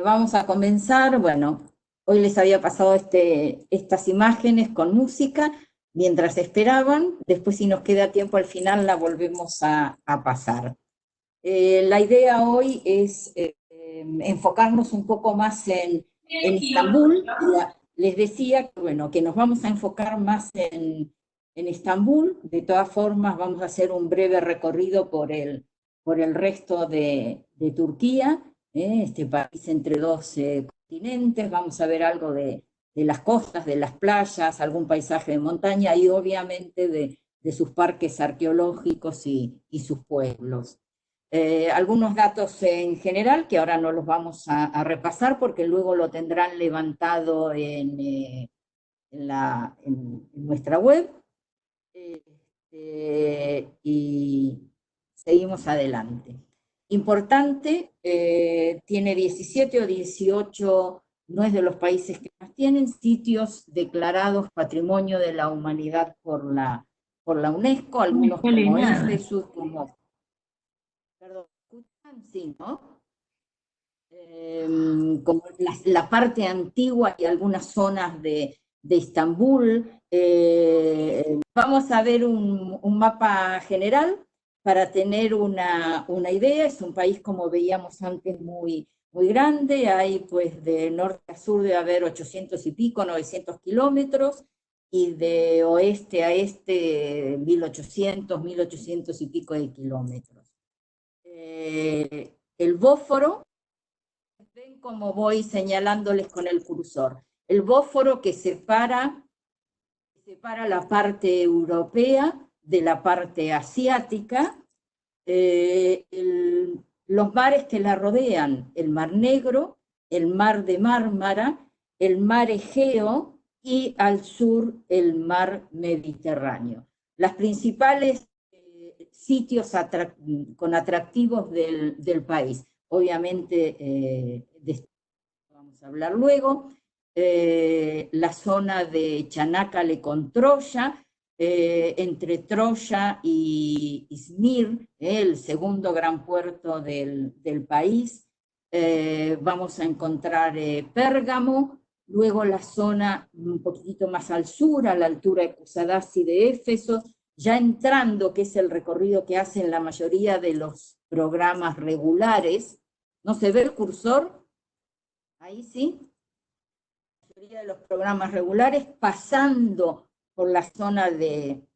Vamos a comenzar. Bueno, hoy les había pasado estas imágenes con música mientras esperaban. Después, si nos queda tiempo al final, la volvemos a pasar. La idea hoy es enfocarnos un poco más en Estambul. Les decía que, bueno, que nos vamos a enfocar más en Estambul. De todas formas, vamos a hacer un breve recorrido por el resto de Turquía, este país entre dos continentes. Vamos a ver algo de las costas, de las playas, algún paisaje de montaña y obviamente de sus parques arqueológicos y sus pueblos. Algunos datos en general que ahora no los vamos a repasar porque luego lo tendrán levantado en nuestra web. Y seguimos adelante. Importante, tiene 17 o 18, no es de los países que más tienen, sitios declarados Patrimonio de la Humanidad por la UNESCO, algunos como Éfeso, como, perdón, ¿escuchan? Sí, ¿no? Como la parte antigua y algunas zonas de Estambul. Vamos a ver un mapa general para tener una idea. Es un país, como veíamos antes, muy grande. Hay pues de norte a sur de haber 800 y pico, 900 kilómetros, y de oeste a este 1800 y pico de kilómetros. El Bósforo, ven como voy señalándoles con el cursor. El Bósforo que separa la parte europea de la parte asiática, los mares que la rodean, el Mar Negro, el Mar de Mármara, el Mar Egeo y al sur el Mar Mediterráneo. Las principales sitios con atractivos del país. Obviamente, de esto vamos a hablar luego. La zona de Chanakkale con Troya, entre Troya y Izmir, el segundo gran puerto del país. Vamos a encontrar Pérgamo, luego la zona un poquitito más al sur, a la altura de Kusadasi de Éfeso, ya entrando, que es el recorrido que hacen la mayoría de los programas regulares. ¿No se ve el cursor? Ahí sí. La mayoría de los programas regulares, pasando por la zona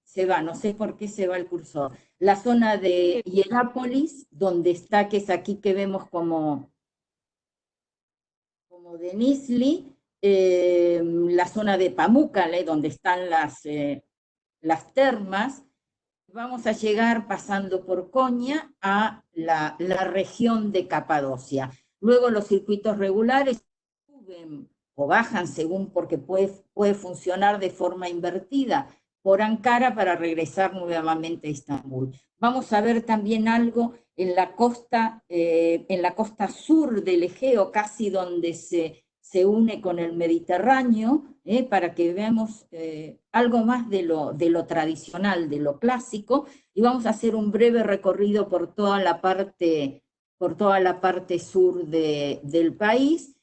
se va, no sé por qué se va el cursor, la zona de Hierápolis, donde está, que es aquí que vemos como Denizli, la zona de Pamukkale, donde están las termas. Vamos a llegar pasando por Konya a la región de Capadocia. Luego los circuitos regulares suben o bajan según, porque puede funcionar de forma invertida por Ankara para regresar nuevamente a Estambul. Vamos a ver también algo en la costa sur del Egeo, casi donde se une con el Mediterráneo, para que veamos algo más de lo tradicional, de lo clásico, y vamos a hacer un breve recorrido por toda la parte sur del país,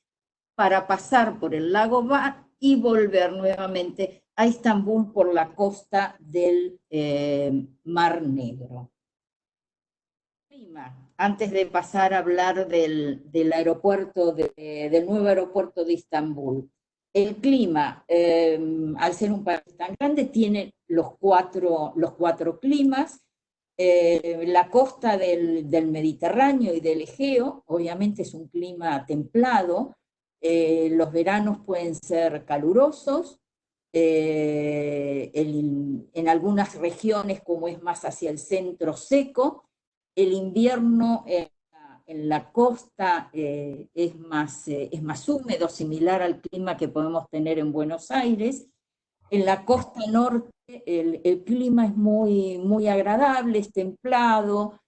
para pasar por el lago Van y volver nuevamente a Estambul por la costa del Mar Negro. Antes de pasar a hablar del aeropuerto, del nuevo aeropuerto de Estambul. El clima, al ser un país tan grande, tiene los cuatro climas. La costa del Mediterráneo y del Egeo, obviamente es un clima templado. Los veranos pueden ser calurosos. En algunas regiones, como es más hacia el centro, seco. El invierno en la costa es más húmedo, similar al clima que podemos tener en Buenos Aires. En la costa norte el clima es muy agradable, es templado.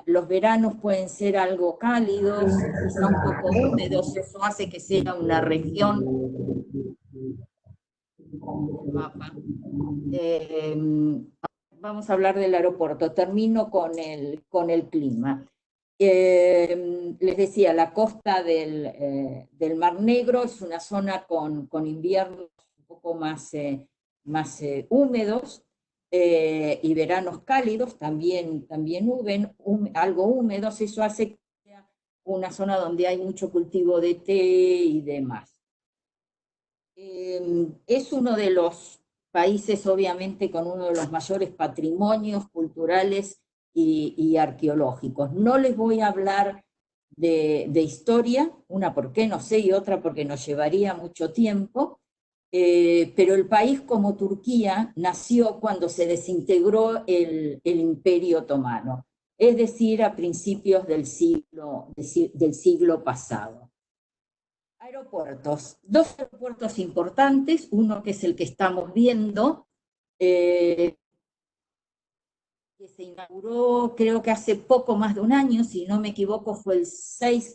Los veranos pueden ser algo cálidos, quizá un poco húmedos. Eso hace que sea una región del mapa. Eh, Vamos a hablar del aeropuerto. Termino con el clima. Les decía, la costa del Mar Negro es una zona con inviernos un poco más húmedos, y veranos cálidos, también algo húmedos. Eso hace que sea una zona donde hay mucho cultivo de té y demás. Es uno de los países, obviamente, con uno de los mayores patrimonios culturales y arqueológicos. No les voy a hablar de historia, una porque no sé y otra porque nos llevaría mucho tiempo, pero el país como Turquía nació cuando se desintegró el Imperio Otomano, es decir, a principios del siglo pasado. Aeropuertos, dos aeropuertos importantes, uno que es el que estamos viendo, eh, que se inauguró creo que hace poco más de un año, si no me equivoco fue el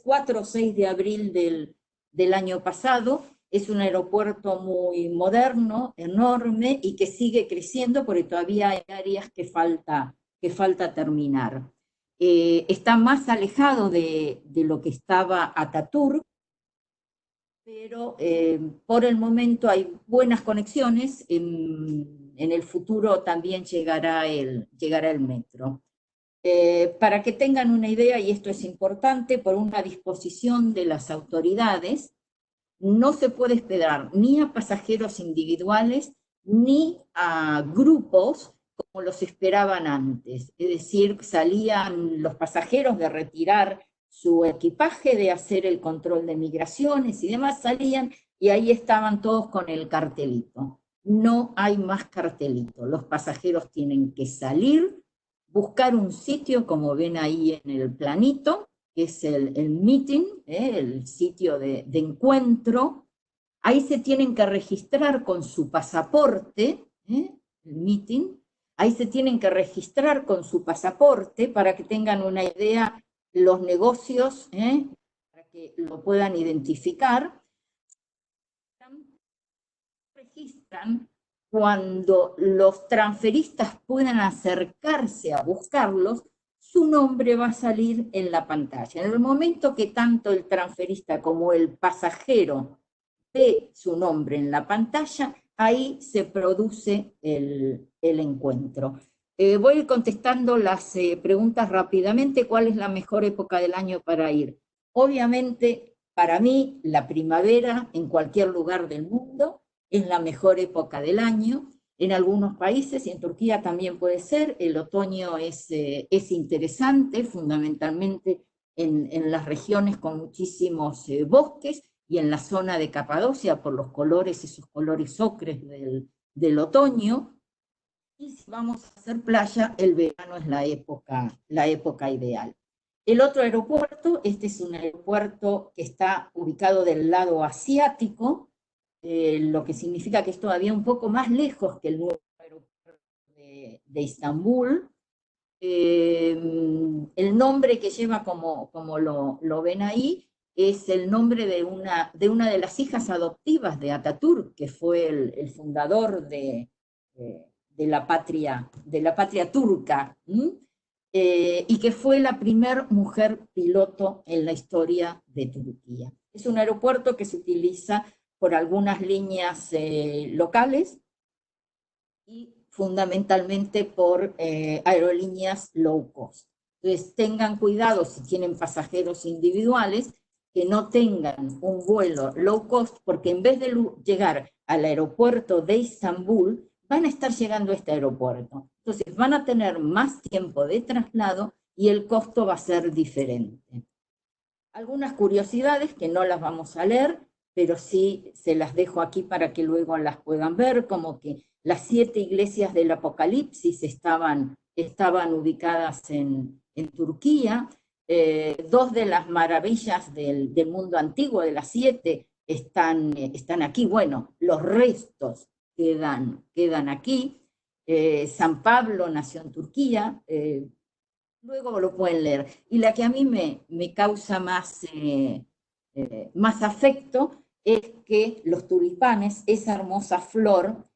4 o 6 de abril del año pasado. Es un aeropuerto muy moderno, enorme, y que sigue creciendo porque todavía hay áreas que falta terminar. Está más alejado de lo que estaba Ataturk, pero por el momento hay buenas conexiones. En el futuro también llegará el metro. Para que tengan una idea, y esto es importante, por una disposición de las autoridades, no se puede esperar ni a pasajeros individuales ni a grupos como los esperaban antes. Es decir, salían los pasajeros de retirar su equipaje, de hacer el control de migraciones y demás, salían y ahí estaban todos con el cartelito. No hay más cartelito. Los pasajeros tienen que salir, buscar un sitio, como ven ahí en el planito, que es el meeting, el sitio de encuentro. Ahí se tienen que registrar con su pasaporte, el meeting. Ahí se tienen que registrar con su pasaporte para que tengan una idea los negocios, para que lo puedan identificar. Registran cuando los transferistas puedan acercarse a buscarlos, su nombre va a salir en la pantalla. En el momento que tanto el transferista como el pasajero ve su nombre en la pantalla, ahí se produce el encuentro. Voy a ir contestando las preguntas rápidamente. ¿Cuál es la mejor época del año para ir? Obviamente, para mí, la primavera en cualquier lugar del mundo es la mejor época del año. En algunos países, y en Turquía también puede ser, el otoño es interesante, fundamentalmente en las regiones con muchísimos bosques, y en la zona de Capadocia por los colores, esos colores ocres del otoño. Y si vamos a hacer playa, el verano es la época ideal. El otro aeropuerto, este es un aeropuerto que está ubicado del lado asiático, lo que significa que es todavía un poco más lejos que el nuevo aeropuerto de Estambul. El nombre que lleva, como lo ven ahí, es el nombre de una de las hijas adoptivas de Ataturk, que fue el fundador de la patria turca, y que fue la primer mujer piloto en la historia de Turquía. Es un aeropuerto que se utiliza por algunas líneas locales y fundamentalmente por aerolíneas low cost. Entonces tengan cuidado si tienen pasajeros individuales, que no tengan un vuelo low cost, porque en vez de llegar al aeropuerto de Estambul, van a estar llegando a este aeropuerto. Entonces van a tener más tiempo de traslado y el costo va a ser diferente. Algunas curiosidades que no las vamos a leer, pero sí se las dejo aquí para que luego las puedan ver, como que las 7 iglesias del Apocalipsis estaban ubicadas en Turquía. 2 de las maravillas del mundo antiguo, de las 7, están aquí. Bueno, los restos quedan aquí. San Pablo nació en Turquía, luego lo pueden leer. Y la que a mí me causa más afecto es que los tulipanes, esa hermosa flor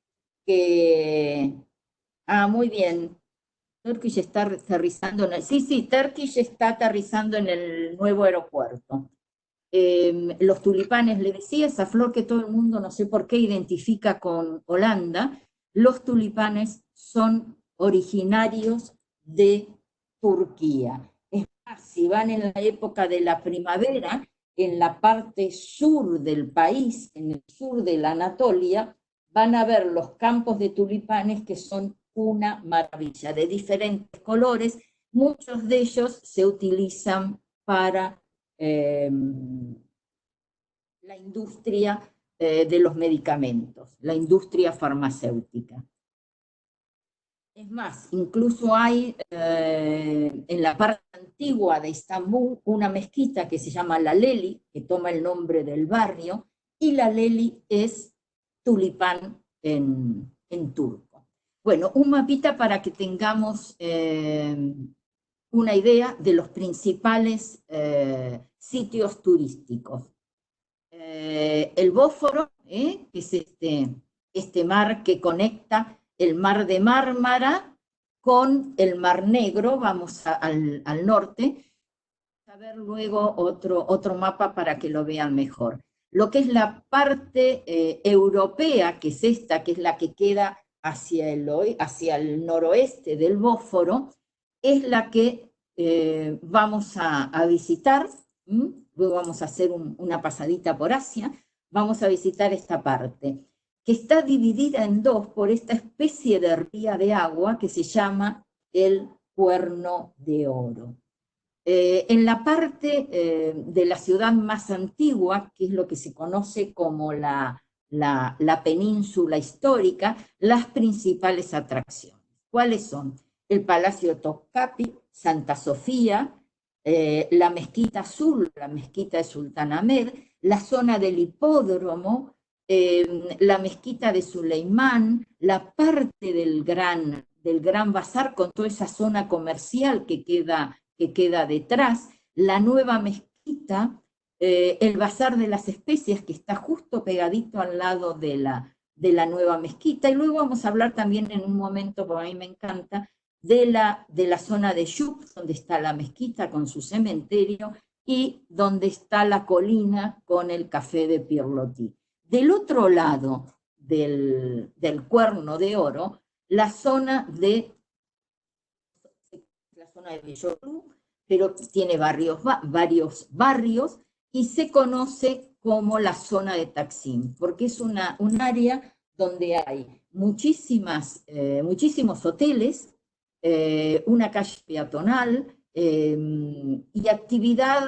que... Ah, muy bien. Turkish está aterrizando en el... Sí, Turkish está aterrizando en el nuevo aeropuerto. Los tulipanes, le decía, esa flor que todo el mundo, no sé por qué, identifica con Holanda, los tulipanes son originarios de Turquía. Es más, si van en la época de la primavera, en la parte sur del país, en el sur de la Anatolia, van a ver los campos de tulipanes que son una maravilla, de diferentes colores. Muchos de ellos se utilizan para la industria de los medicamentos, la industria farmacéutica. Es más, incluso hay en la parte antigua de Estambul una mezquita que se llama La Leli, que toma el nombre del barrio, y La Leli es tulipán en turco. Bueno, un mapita para que tengamos una idea de los principales sitios turísticos. El Bósforo, que es este mar que conecta el mar de Mármara con el mar Negro, vamos al norte. Vamos a ver luego otro mapa para que lo vean mejor. Lo que es la parte europea, que es esta, que es la que queda hacia el noroeste del Bósforo, es la que vamos a visitar. Luego vamos a hacer una pasadita por Asia. Vamos a visitar esta parte, que está dividida en dos por esta especie de ría de agua que se llama el Cuerno de Oro. En la parte de la ciudad más antigua, que es lo que se conoce como la península histórica, las principales atracciones. ¿Cuáles son? El Palacio de Topkapi, Santa Sofía, la Mezquita Azul, la Mezquita de Sultán Ahmed, la zona del hipódromo, la Mezquita de Suleimán, la parte del Gran Bazar con toda esa zona comercial que queda detrás, la nueva mezquita, el Bazar de las Especias, que está justo pegadito al lado de la nueva mezquita, y luego vamos a hablar también en un momento, porque a mí me encanta, de la zona de Yup, donde está la mezquita con su cementerio, y donde está la colina con el café de Pirlotí. Del otro lado del Cuerno de Oro, la zona de Bellotú, pero tiene varios barrios y se conoce como la zona de Taksim, porque es un área donde hay muchísimos hoteles, una calle peatonal y actividad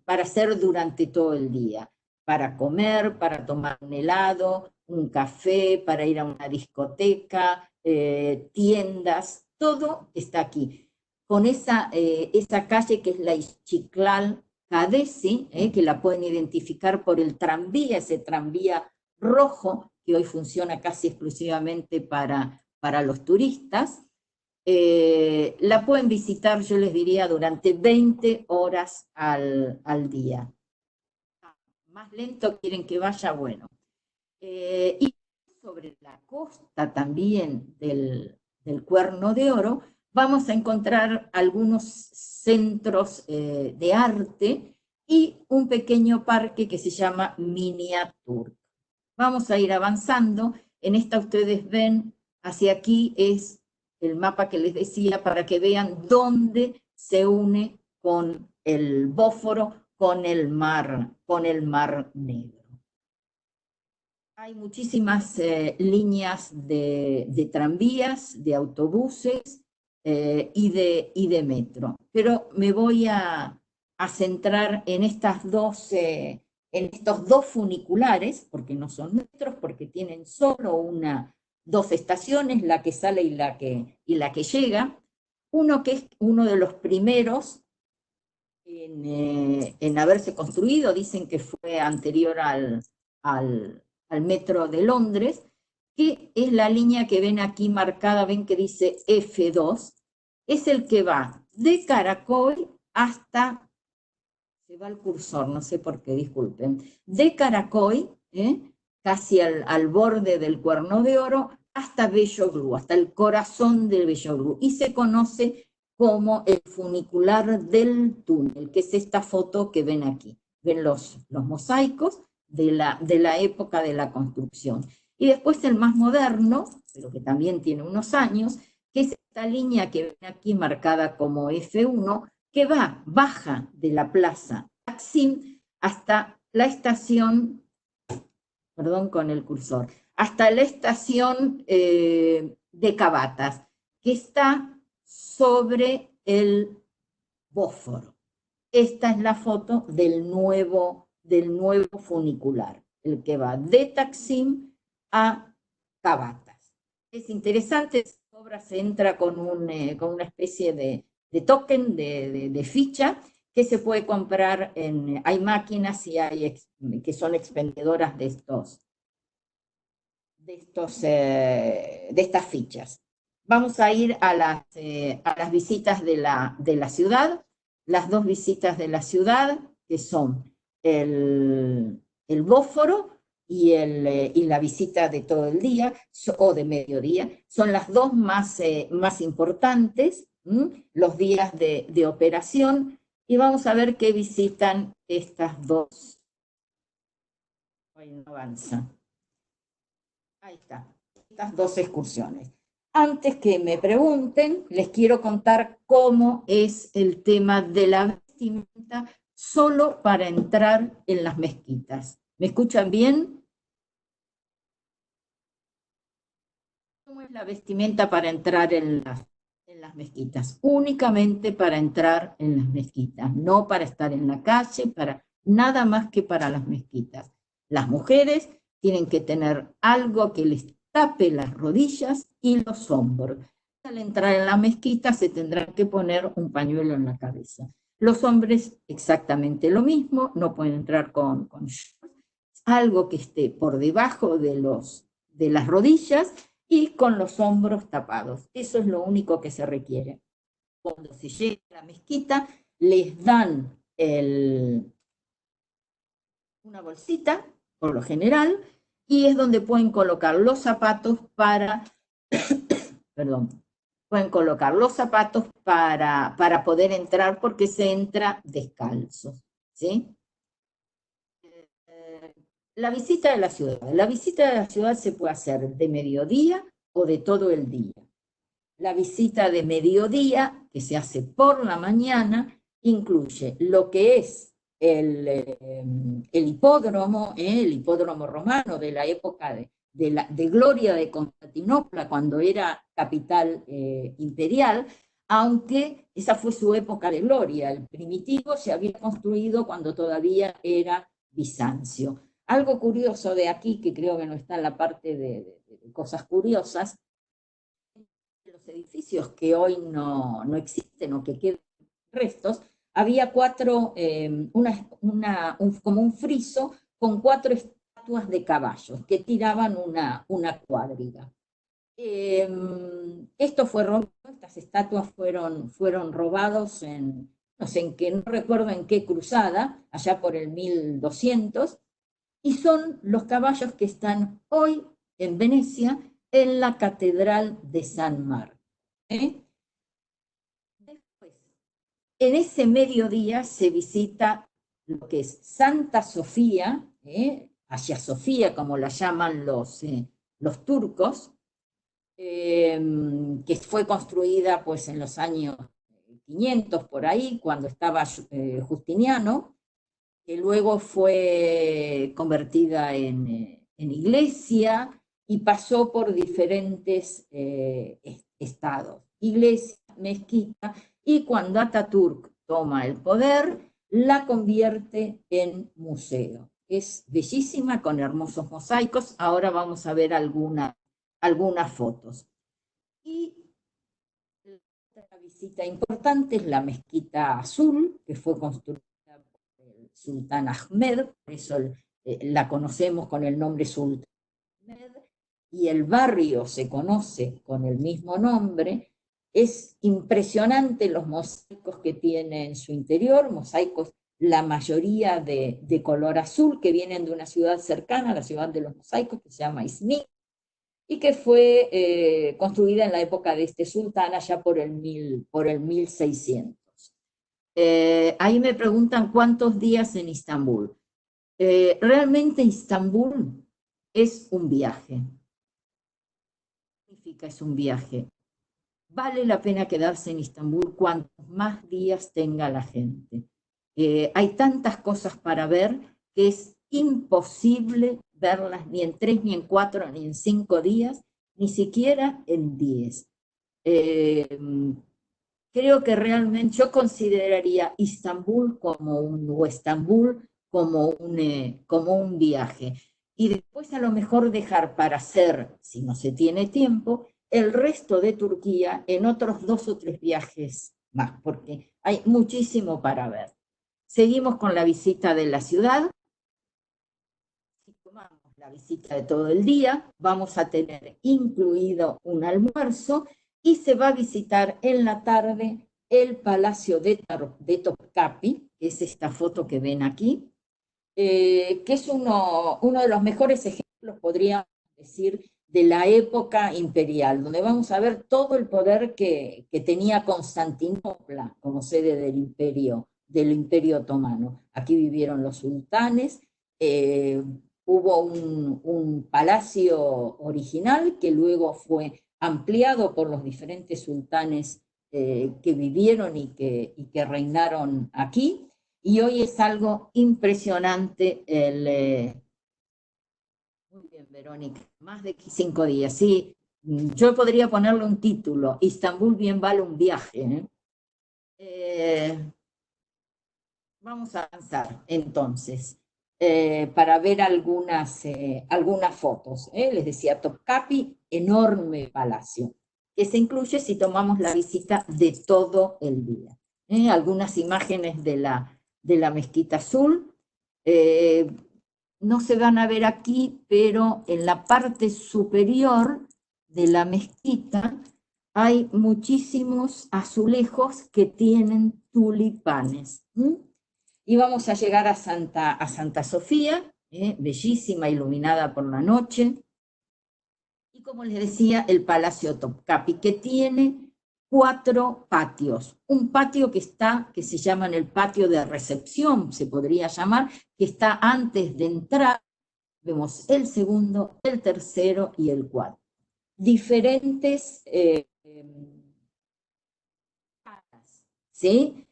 para hacer durante todo el día, para comer, para tomar un helado, un café, para ir a una discoteca, tiendas, todo está aquí. Con esa calle que es la Istiklal Kadesi, que la pueden identificar por el tranvía, ese tranvía rojo que hoy funciona casi exclusivamente para los turistas. La pueden visitar, yo les diría, durante 20 horas al día. Más lento quieren que vaya, bueno. Y sobre la costa también del Cuerno de Oro, vamos a encontrar algunos centros de arte y un pequeño parque que se llama Miniaturk. Vamos a ir avanzando. En esta ustedes ven, hacia aquí es el mapa que les decía para que vean dónde se une con el Bósforo, con el Mar Negro. Hay muchísimas líneas de tranvías, de autobuses y de metro, pero me voy a centrar en estos dos funiculares, porque no son metros, porque tienen solo dos estaciones, la que sale y la que llega. Uno que es uno de los primeros en haberse construido, dicen que fue anterior al metro de Londres, que es la línea que ven aquí marcada, ven que dice F2, es el que va de Karaköy hasta, se va el cursor, no sé por qué, disculpen, de Karaköy, casi al borde del Cuerno de Oro, hasta Belloglu, hasta el corazón del Belloglu, y se conoce como el funicular del túnel, que es esta foto que ven aquí. Ven los mosaicos de la época de la construcción. Y después el más moderno, pero que también tiene unos años, que es esta línea que ven aquí marcada como F1, que baja de la plaza Taksim hasta la estación, perdón con el cursor, hasta la estación de Cavatas, que está sobre el Bósforo. Esta es la foto del nuevo funicular, el que va de Taksim a Cavatas. Es interesante, esta obra se entra con una especie de token, de ficha, que se puede comprar hay máquinas y que son expendedoras de estas fichas. Vamos a ir a las visitas de la ciudad, las dos visitas de la ciudad, que son el Bósforo y la visita de todo el día, o de mediodía, son las dos más importantes, los días de operación, y vamos a ver qué visitan estas dos. Hoy no avanza. Ahí está, estas dos excursiones. Antes que me pregunten, les quiero contar cómo es el tema de la vestimenta solo para entrar en las mezquitas. ¿Me escuchan bien? ¿Cómo es la vestimenta para entrar en las mezquitas? Únicamente para entrar en las mezquitas, no para estar en la calle, nada más que para las mezquitas. Las mujeres tienen que tener algo que les tape las rodillas y los hombros. Al entrar en la mezquita se tendrán que poner un pañuelo en la cabeza. Los hombres exactamente lo mismo, no pueden entrar con shorts, algo que esté por debajo de las rodillas y con los hombros tapados. Eso es lo único que se requiere. Cuando se llega a la mezquita, les dan una bolsita, por lo general, y es donde pueden colocar los zapatos pueden colocar los zapatos para poder entrar, porque se entra descalzo, ¿sí? La visita de la ciudad. La visita de la ciudad se puede hacer de mediodía o de todo el día. La visita de mediodía, que se hace por la mañana, incluye lo que es el hipódromo romano de la época de gloria de Constantinopla, cuando era capital imperial, aunque esa fue su época de gloria. El primitivo se había construido cuando todavía era Bizancio. Algo curioso de aquí, que creo que no está en la parte de cosas curiosas, los edificios que hoy no existen o que quedan restos, había como un friso con 4 estatuas de caballos que tiraban una cuadriga. Esto fue robado, estas estatuas fueron robados no sé no recuerdo en qué cruzada, allá por el 1200, y son los caballos que están hoy en Venecia, en la Catedral de San Marco. Después, en ese mediodía se visita lo que es Santa Sofía, Hagia Sofía, como la llaman los turcos, que fue construida pues en los años 500 por ahí, cuando estaba Justiniano, que luego fue convertida en iglesia y pasó por diferentes estados, iglesia, mezquita, y cuando Ataturk toma el poder, la convierte en museo. Es bellísima, con hermosos mosaicos. Ahora vamos a ver algunas fotos. Y otra visita importante es la Mezquita Azul, que fue construida por el Sultán Ahmed, por eso la conocemos con el nombre Sultán Ahmed, y el barrio se conoce con el mismo nombre. Es impresionante los mosaicos que tiene en su interior, mosaicos la mayoría de color azul, que vienen de una ciudad cercana, la ciudad de los mosaicos, que se llama Izmir. y que fue construida en la época de este sultán, allá por el 1600. Ahí me preguntan cuántos días en Istambul. Realmente Istambul es un viaje. ¿Qué significa es un viaje? Vale la pena quedarse en Istambul cuantos más días tenga la gente. Hay tantas cosas para ver que es imposible verlas ni en 3, ni en 4, ni en 5 días, ni siquiera en 10. Eh, Creo que realmente yo consideraría Istambul o Estambul como un viaje. Y después a lo mejor dejar para hacer, si no se tiene tiempo, el resto de Turquía en otros 2 o 3 viajes más, porque hay muchísimo para ver. Seguimos con la visita de la ciudad. Si tomamos la visita de todo el día, vamos a tener incluido un almuerzo y se va a visitar en la tarde el Palacio de Topkapi, que es esta foto que ven aquí, que es uno de los mejores ejemplos, podríamos decir, de la época imperial, donde vamos a ver todo el poder que tenía Constantinopla como sede del imperio otomano. Aquí vivieron los sultanes, hubo un palacio original que luego fue ampliado por los diferentes sultanes que vivieron y que reinaron aquí, y hoy es algo impresionante muy bien, Verónica, más de 5 días, sí. Yo podría ponerle un título, Istambul bien vale un viaje, ¿eh? Eh, Vamos a avanzar entonces para ver algunas fotos. Les decía, Topkapi, enorme palacio, que se incluye si tomamos la visita de todo el día. Algunas imágenes de la Mezquita Azul. Eh, no se van a ver aquí, pero en la parte superior de la mezquita hay muchísimos azulejos que tienen tulipanes. Y vamos a llegar a Santa Sofía, bellísima, iluminada por la noche. Y como les decía, el Palacio Topkapi, que tiene 4 patios. Un patio que se llama el patio de recepción, se podría llamar, que está antes de entrar. Vemos el segundo, el tercero y el cuarto. Diferentes salas, ¿sí?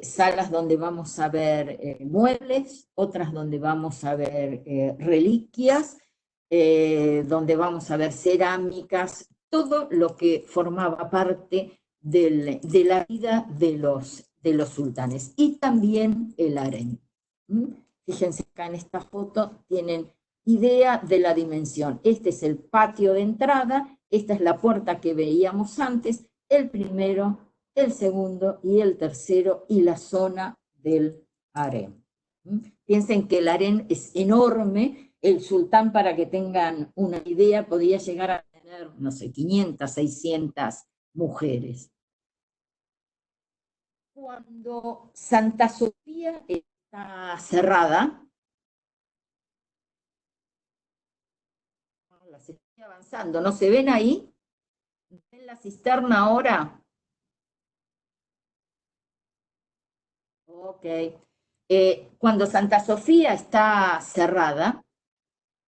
Salas donde vamos a ver muebles, otras donde vamos a ver reliquias, donde vamos a ver cerámicas, todo lo que formaba parte de la vida de los sultanes. Y también el harén. Fíjense acá en esta foto, tienen idea de la dimensión. Este es el patio de entrada, esta es la puerta que veíamos antes, el primero, el segundo y el tercero, y la zona del harén. Piensen que el harén es enorme, el sultán, para que tengan una idea, podía llegar a tener, no sé, 500, 600 mujeres. Cuando Santa Sofía está cerrada, las estoy avanzando, ¿no se ven ahí? ¿Ven la cisterna ahora? Ok. Cuando Santa Sofía está cerrada,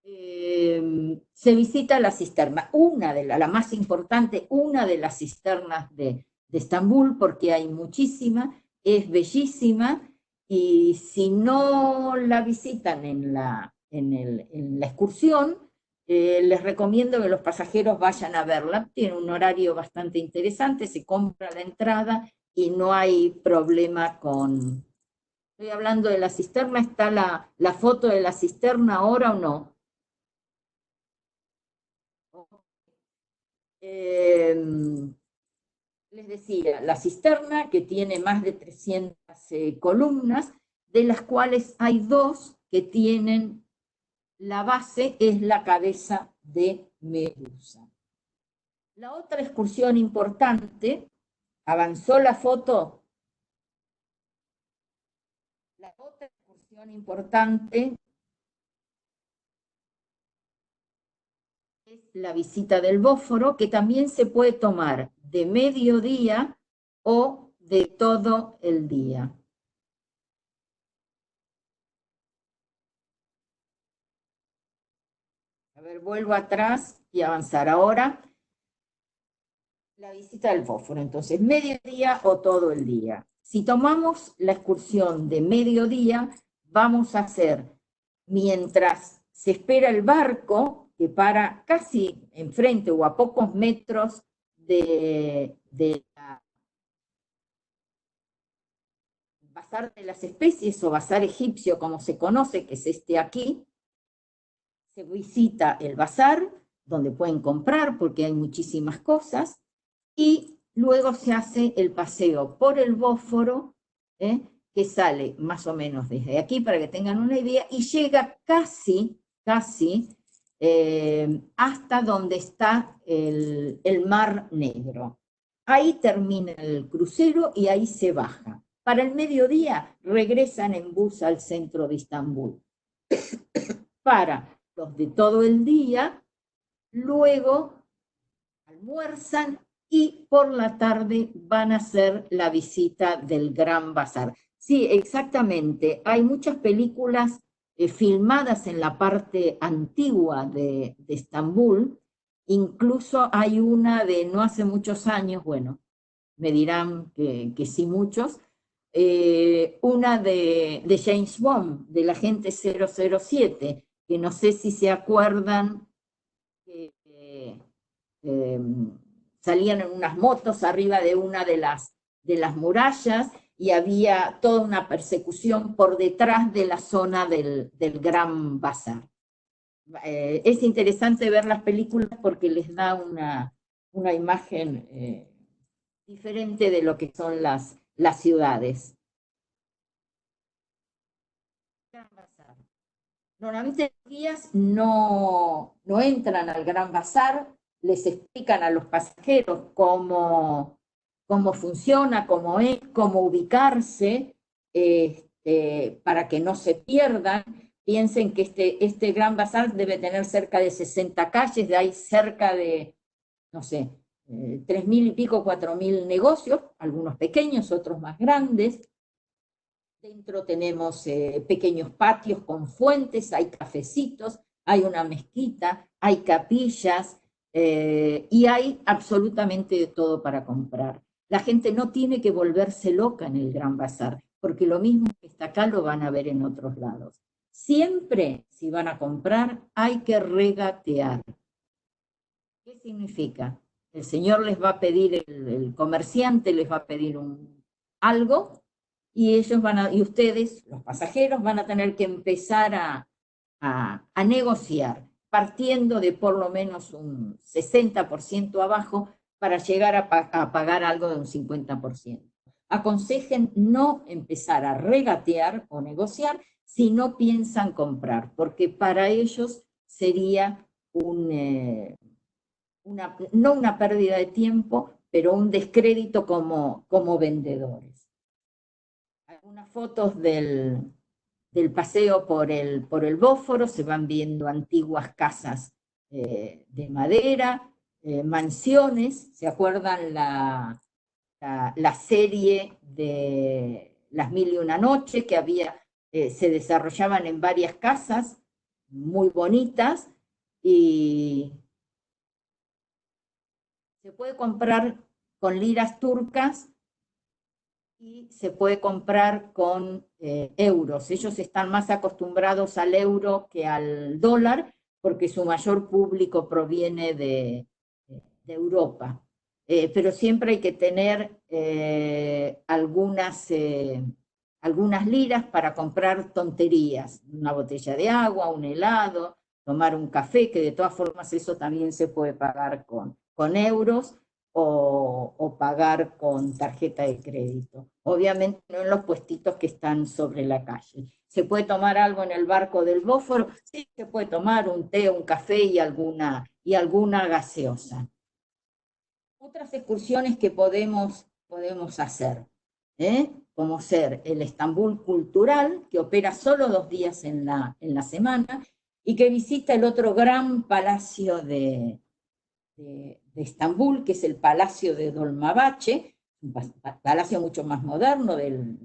se visita la cisterna, la más importante, una de las cisternas de Estambul, porque hay muchísima, es bellísima, y si no la visitan en la excursión, les recomiendo que los pasajeros vayan a verla. Tiene un horario bastante interesante, se compra la entrada y no hay problema con... Estoy hablando de la cisterna, ¿está la foto de la cisterna ahora o no? Eh, Les decía, la cisterna, que tiene más de 300 columnas, de las cuales hay 2 que tienen la base, es la cabeza de Medusa. La otra excursión importante, avanzó la foto, la otra excursión importante la visita del Bósforo, que también se puede tomar de mediodía o de todo el día. A ver, vuelvo atrás y avanzar ahora. La visita del Bósforo, entonces, mediodía o todo el día. Si tomamos la excursión de mediodía, vamos a hacer, mientras se espera el barco, que para casi enfrente o a pocos metros de la Bazar de las Especies o Bazar Egipcio, como se conoce, que es este aquí, se visita el bazar, donde pueden comprar porque hay muchísimas cosas, y luego se hace el paseo por el Bósforo, que sale más o menos desde aquí para que tengan una idea, y llega casi hasta donde está el Mar Negro. Ahí termina el crucero y ahí se baja. Para el mediodía regresan en bus al centro de Estambul. Para los de todo el día, luego almuerzan y por la tarde van a hacer la visita del Gran Bazar. Sí, exactamente. Hay muchas películas filmadas en la parte antigua de Estambul. Incluso hay una de no hace muchos años, bueno, me dirán que sí muchos, una de James Bond, del agente 007, que no sé si se acuerdan que eh, salían en unas motos arriba de una de las murallas y había toda una persecución por detrás de la zona del Gran Bazar. Es interesante ver las películas porque les da una imagen diferente de lo que son las ciudades. Gran Bazar. Normalmente los guías no entran al Gran Bazar, les explican a los pasajeros cómo funciona, cómo es, cómo ubicarse, para que no se pierdan. Piensen que este Gran Bazar debe tener cerca de 60 calles, de ahí cerca de, no sé, 3.000 y pico, 4.000 negocios, algunos pequeños, otros más grandes. Dentro tenemos pequeños patios con fuentes, hay cafecitos, hay una mezquita, hay capillas y hay absolutamente de todo para comprar. La gente no tiene que volverse loca en el Gran Bazar, porque lo mismo que está acá lo van a ver en otros lados. Siempre, si van a comprar, hay que regatear. ¿Qué significa? El señor les va a pedir, el comerciante les va a pedir algo y y ustedes, los pasajeros, van a tener que empezar a negociar, partiendo de por lo menos un 60% abajo para llegar a pagar algo de un 50%. Aconsejen no empezar a regatear o negociar si no piensan comprar, porque para ellos sería no una pérdida de tiempo, pero un descrédito como vendedores. Algunas fotos del paseo por el Bósforo, se van viendo antiguas casas de madera, mansiones. ¿Se acuerdan la serie de Las Mil y una Noches que se desarrollaban en varias casas muy bonitas? Y se puede comprar con liras turcas y se puede comprar con euros. Ellos están más acostumbrados al euro que al dólar porque su mayor público proviene de Europa. Pero siempre hay que tener algunas liras para comprar tonterías, una botella de agua, un helado, tomar un café, que de todas formas eso también se puede pagar con euros o pagar con tarjeta de crédito. Obviamente no en los puestitos que están sobre la calle. ¿Se puede tomar algo en el barco del Bósforo? Sí, se puede tomar un té, un café y alguna gaseosa. Otras excursiones que podemos hacer, como ser el Estambul Cultural, que opera solo 2 días en la semana, y que visita el otro gran palacio de Estambul, que es el Palacio de Dolmabahce, un palacio mucho más moderno, del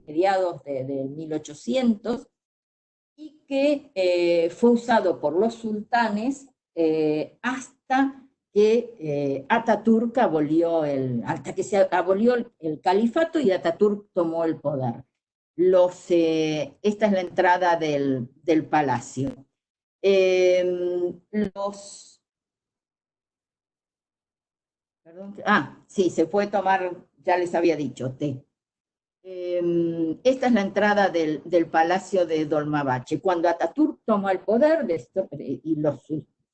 mediados del 1800, y que fue usado por los sultanes hasta que Ataturk hasta que se abolió el califato y Ataturk tomó el poder. Esta es la entrada del palacio. Sí, se puede tomar, ya les había dicho, té. Esta es la entrada del Palacio de Dolmabahce. Cuando Ataturk toma el poder y los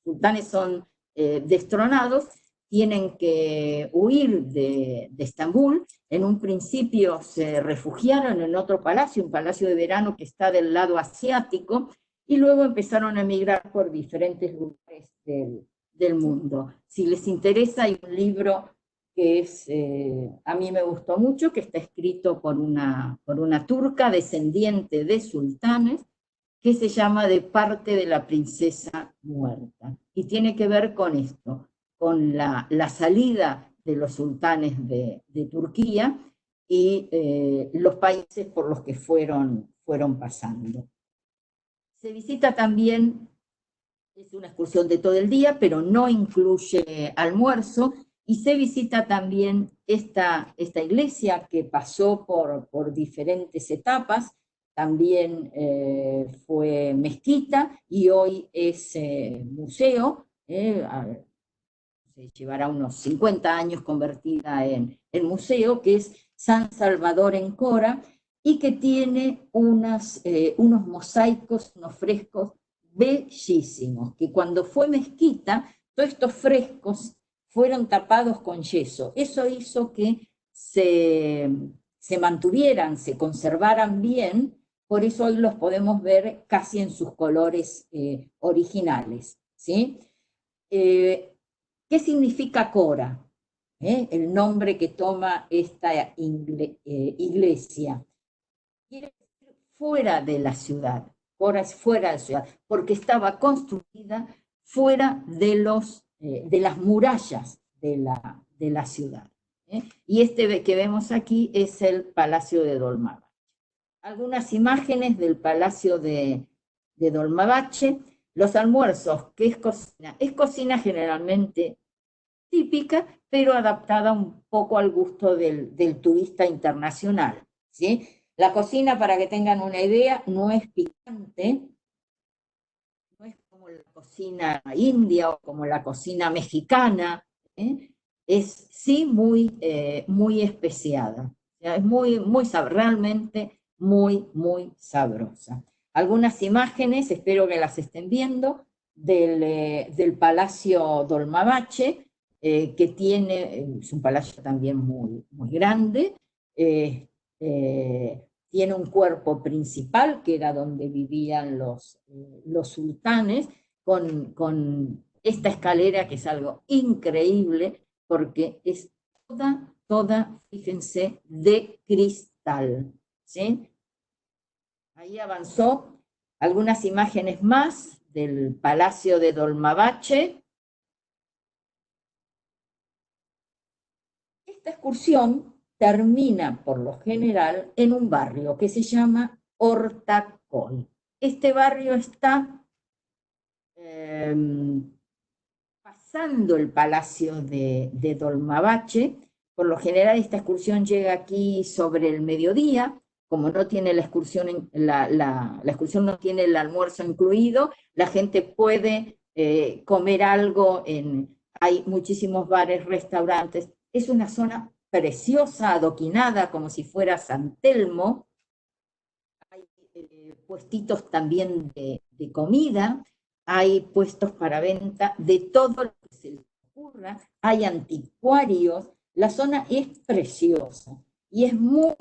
sultanes son destronados, tienen que huir de Estambul. En un principio se refugiaron en otro palacio, un palacio de verano que está del lado asiático, y luego empezaron a emigrar por diferentes lugares del mundo. Si les interesa, hay un libro que a mí me gustó mucho, que está escrito por una turca descendiente de sultanes, que se llama De parte de la princesa muerta. Y tiene que ver con esto, con la salida de los sultanes de Turquía y los países por los que fueron pasando. Se visita también, es una excursión de todo el día, pero no incluye almuerzo, y se visita también esta iglesia que pasó por diferentes etapas. También fue mezquita y hoy es museo. Se llevará unos 50 años convertida en museo, que es San Salvador en Cora, y que tiene unos mosaicos, unos frescos bellísimos, que cuando fue mezquita, todos estos frescos fueron tapados con yeso. Eso hizo que se mantuvieran, se conservaran bien, por eso hoy los podemos ver casi en sus colores originales, ¿sí? ¿Qué significa Cora? El nombre que toma esta iglesia. Quiere decir fuera de la ciudad. Cora es fuera de la ciudad, porque estaba construida fuera de las murallas de la ciudad. Y este que vemos aquí es el Palacio de Dolmabahce. Algunas imágenes del Palacio de Dolmabahce. Los almuerzos, que es cocina generalmente típica, pero adaptada un poco al gusto del turista internacional, ¿sí? La cocina, para que tengan una idea, no es picante, no es como la cocina india o como la cocina mexicana, es sí muy especiada, o sea, es realmente muy sabrosa. Algunas imágenes, espero que las estén viendo, del Palacio Dolmabahce, que es un palacio también muy grande, tiene un cuerpo principal, que era donde vivían los sultanes, con esta escalera, que es algo increíble, porque es toda, fíjense, de cristal, ¿sí? Ahí avanzó. Algunas imágenes más del Palacio de Dolmabahce. Esta excursión termina, por lo general, en un barrio que se llama Ortaköy. Este barrio está pasando el Palacio de Dolmabahce. Por lo general, esta excursión llega aquí sobre el mediodía. Como no tiene la excursión, la excursión no tiene el almuerzo incluido, la gente puede comer algo. Hay muchísimos bares, restaurantes. Es una zona preciosa, adoquinada, como si fuera San Telmo. Hay puestitos también de comida, hay puestos para venta de todo lo que se les ocurra, hay anticuarios. La zona es preciosa y es muy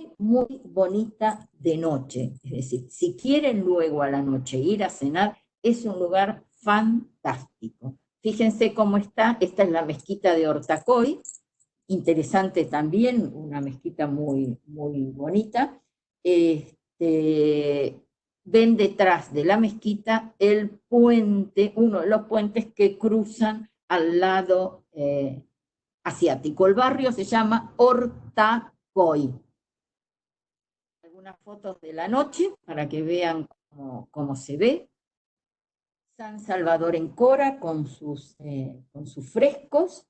bonita de noche. Es decir, si quieren luego a la noche ir a cenar, es un lugar fantástico. Fíjense cómo está. Esta es la mezquita de Ortaköy, interesante también, una mezquita muy bonita. ven detrás de la mezquita el puente, uno de los puentes que cruzan al lado asiático. El barrio se llama Ortacoy. Algunas fotos de la noche para que vean cómo se ve. San Salvador en Cora con sus frescos.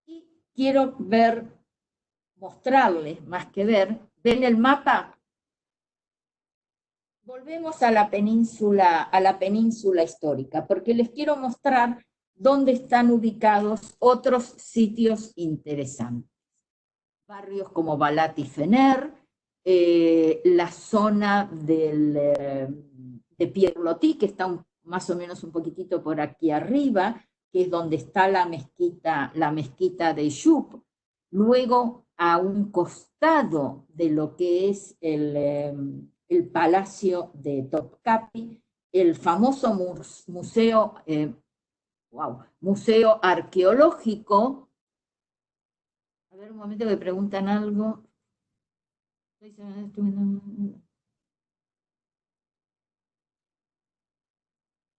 Y quiero mostrarles, más que ver, ¿ven el mapa? Volvemos a la península histórica, porque les quiero mostrar dónde están ubicados otros sitios interesantes. Barrios como Balat y Fener, la zona de Pierre-Loti, que está más o menos un poquitito por aquí arriba, que es donde está la mezquita de Yup. Luego, a un costado de lo que es el Palacio de Topkapi, el famoso museo arqueológico. A ver, un momento que preguntan algo.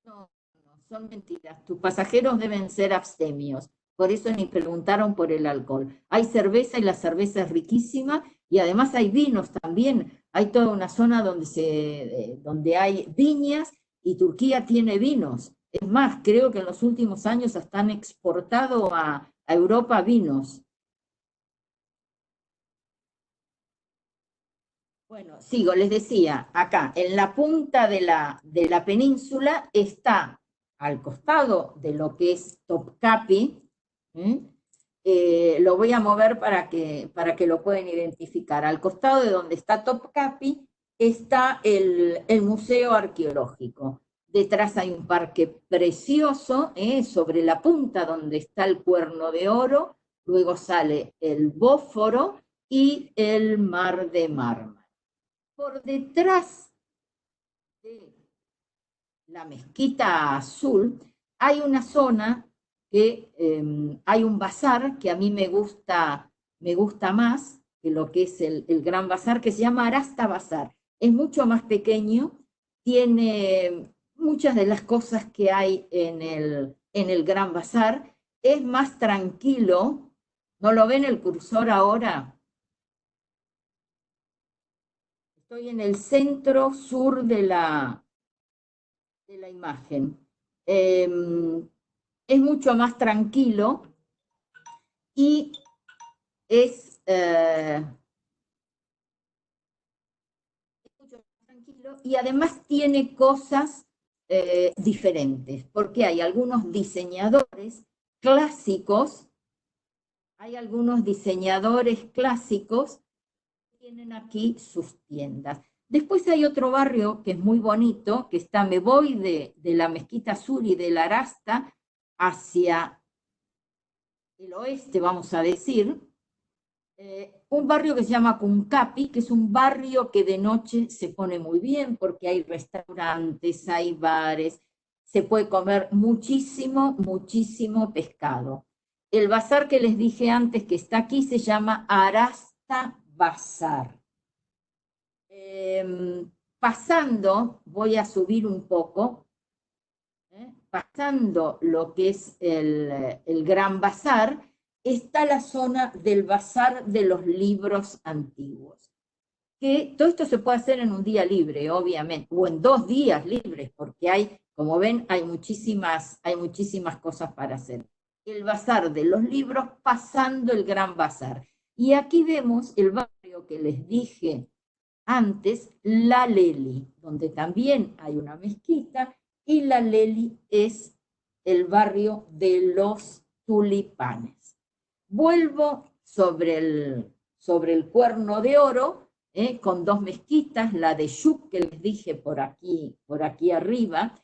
No, son mentiras. Tus pasajeros deben ser abstemios. Por eso ni preguntaron por el alcohol. Hay cerveza y la cerveza es riquísima y además hay vinos también. Hay toda una zona donde hay viñas y Turquía tiene vinos. Es más, creo que en los últimos años hasta han exportado a Europa vinos. Bueno, sigo, les decía, acá en la punta de la península está al costado de lo que es Topkapi. Lo voy a mover para que lo puedan identificar. Al costado de donde está Topkapi está el Museo Arqueológico. Detrás hay un parque precioso, sobre la punta donde está el Cuerno de Oro, luego sale el Bósforo y el Mar de Mármara. Por detrás de la Mezquita Azul hay una zona que hay un bazar que a mí me gusta más que lo que es el Gran Bazar, que se llama Arasta Bazar. Es mucho más pequeño, tiene muchas de las cosas que hay en el Gran Bazar, es más tranquilo. ¿No lo ven el cursor ahora? Estoy en el centro sur de la imagen. Es mucho más tranquilo y mucho más tranquilo y además tiene cosas diferentes, porque hay algunos diseñadores clásicos, que tienen aquí sus tiendas. Después hay otro barrio que es muy bonito, que me voy de la Mezquita Sur y del Arasta hacia el oeste, vamos a decir, un barrio que se llama Cuncapi, que es un barrio que de noche se pone muy bien porque hay restaurantes, hay bares, se puede comer muchísimo, muchísimo pescado. El bazar que les dije antes que está aquí se llama Arasta Bazar. Pasando, voy a subir un poco, pasando lo que es el Gran Bazar, está la zona del Bazar de los Libros Antiguos. Que todo esto se puede hacer en un día libre, obviamente, o en 2 días libres, porque hay, como ven, hay muchísimas cosas para hacer. El Bazar de los Libros pasando el Gran Bazar. Y aquí vemos el barrio que les dije antes, La Leli, donde también hay una mezquita, y La Leli es el barrio de los tulipanes. Vuelvo sobre el Cuerno de Oro, con 2 mezquitas, la de Yuc, que les dije por aquí arriba.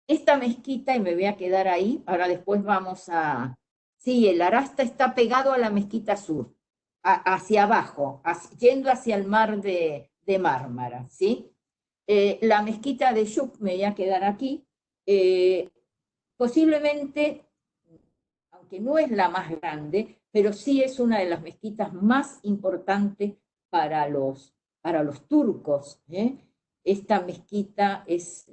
Esta mezquita, y me voy a quedar ahí, ahora después vamos a... Sí, el Arasta está pegado a la mezquita sur, hacia abajo, yendo hacia el mar de Mármara, ¿sí? La mezquita de Yuc, me voy a quedar aquí, posiblemente, aunque no es la más grande, pero sí es una de las mezquitas más importantes para los turcos. Esta mezquita es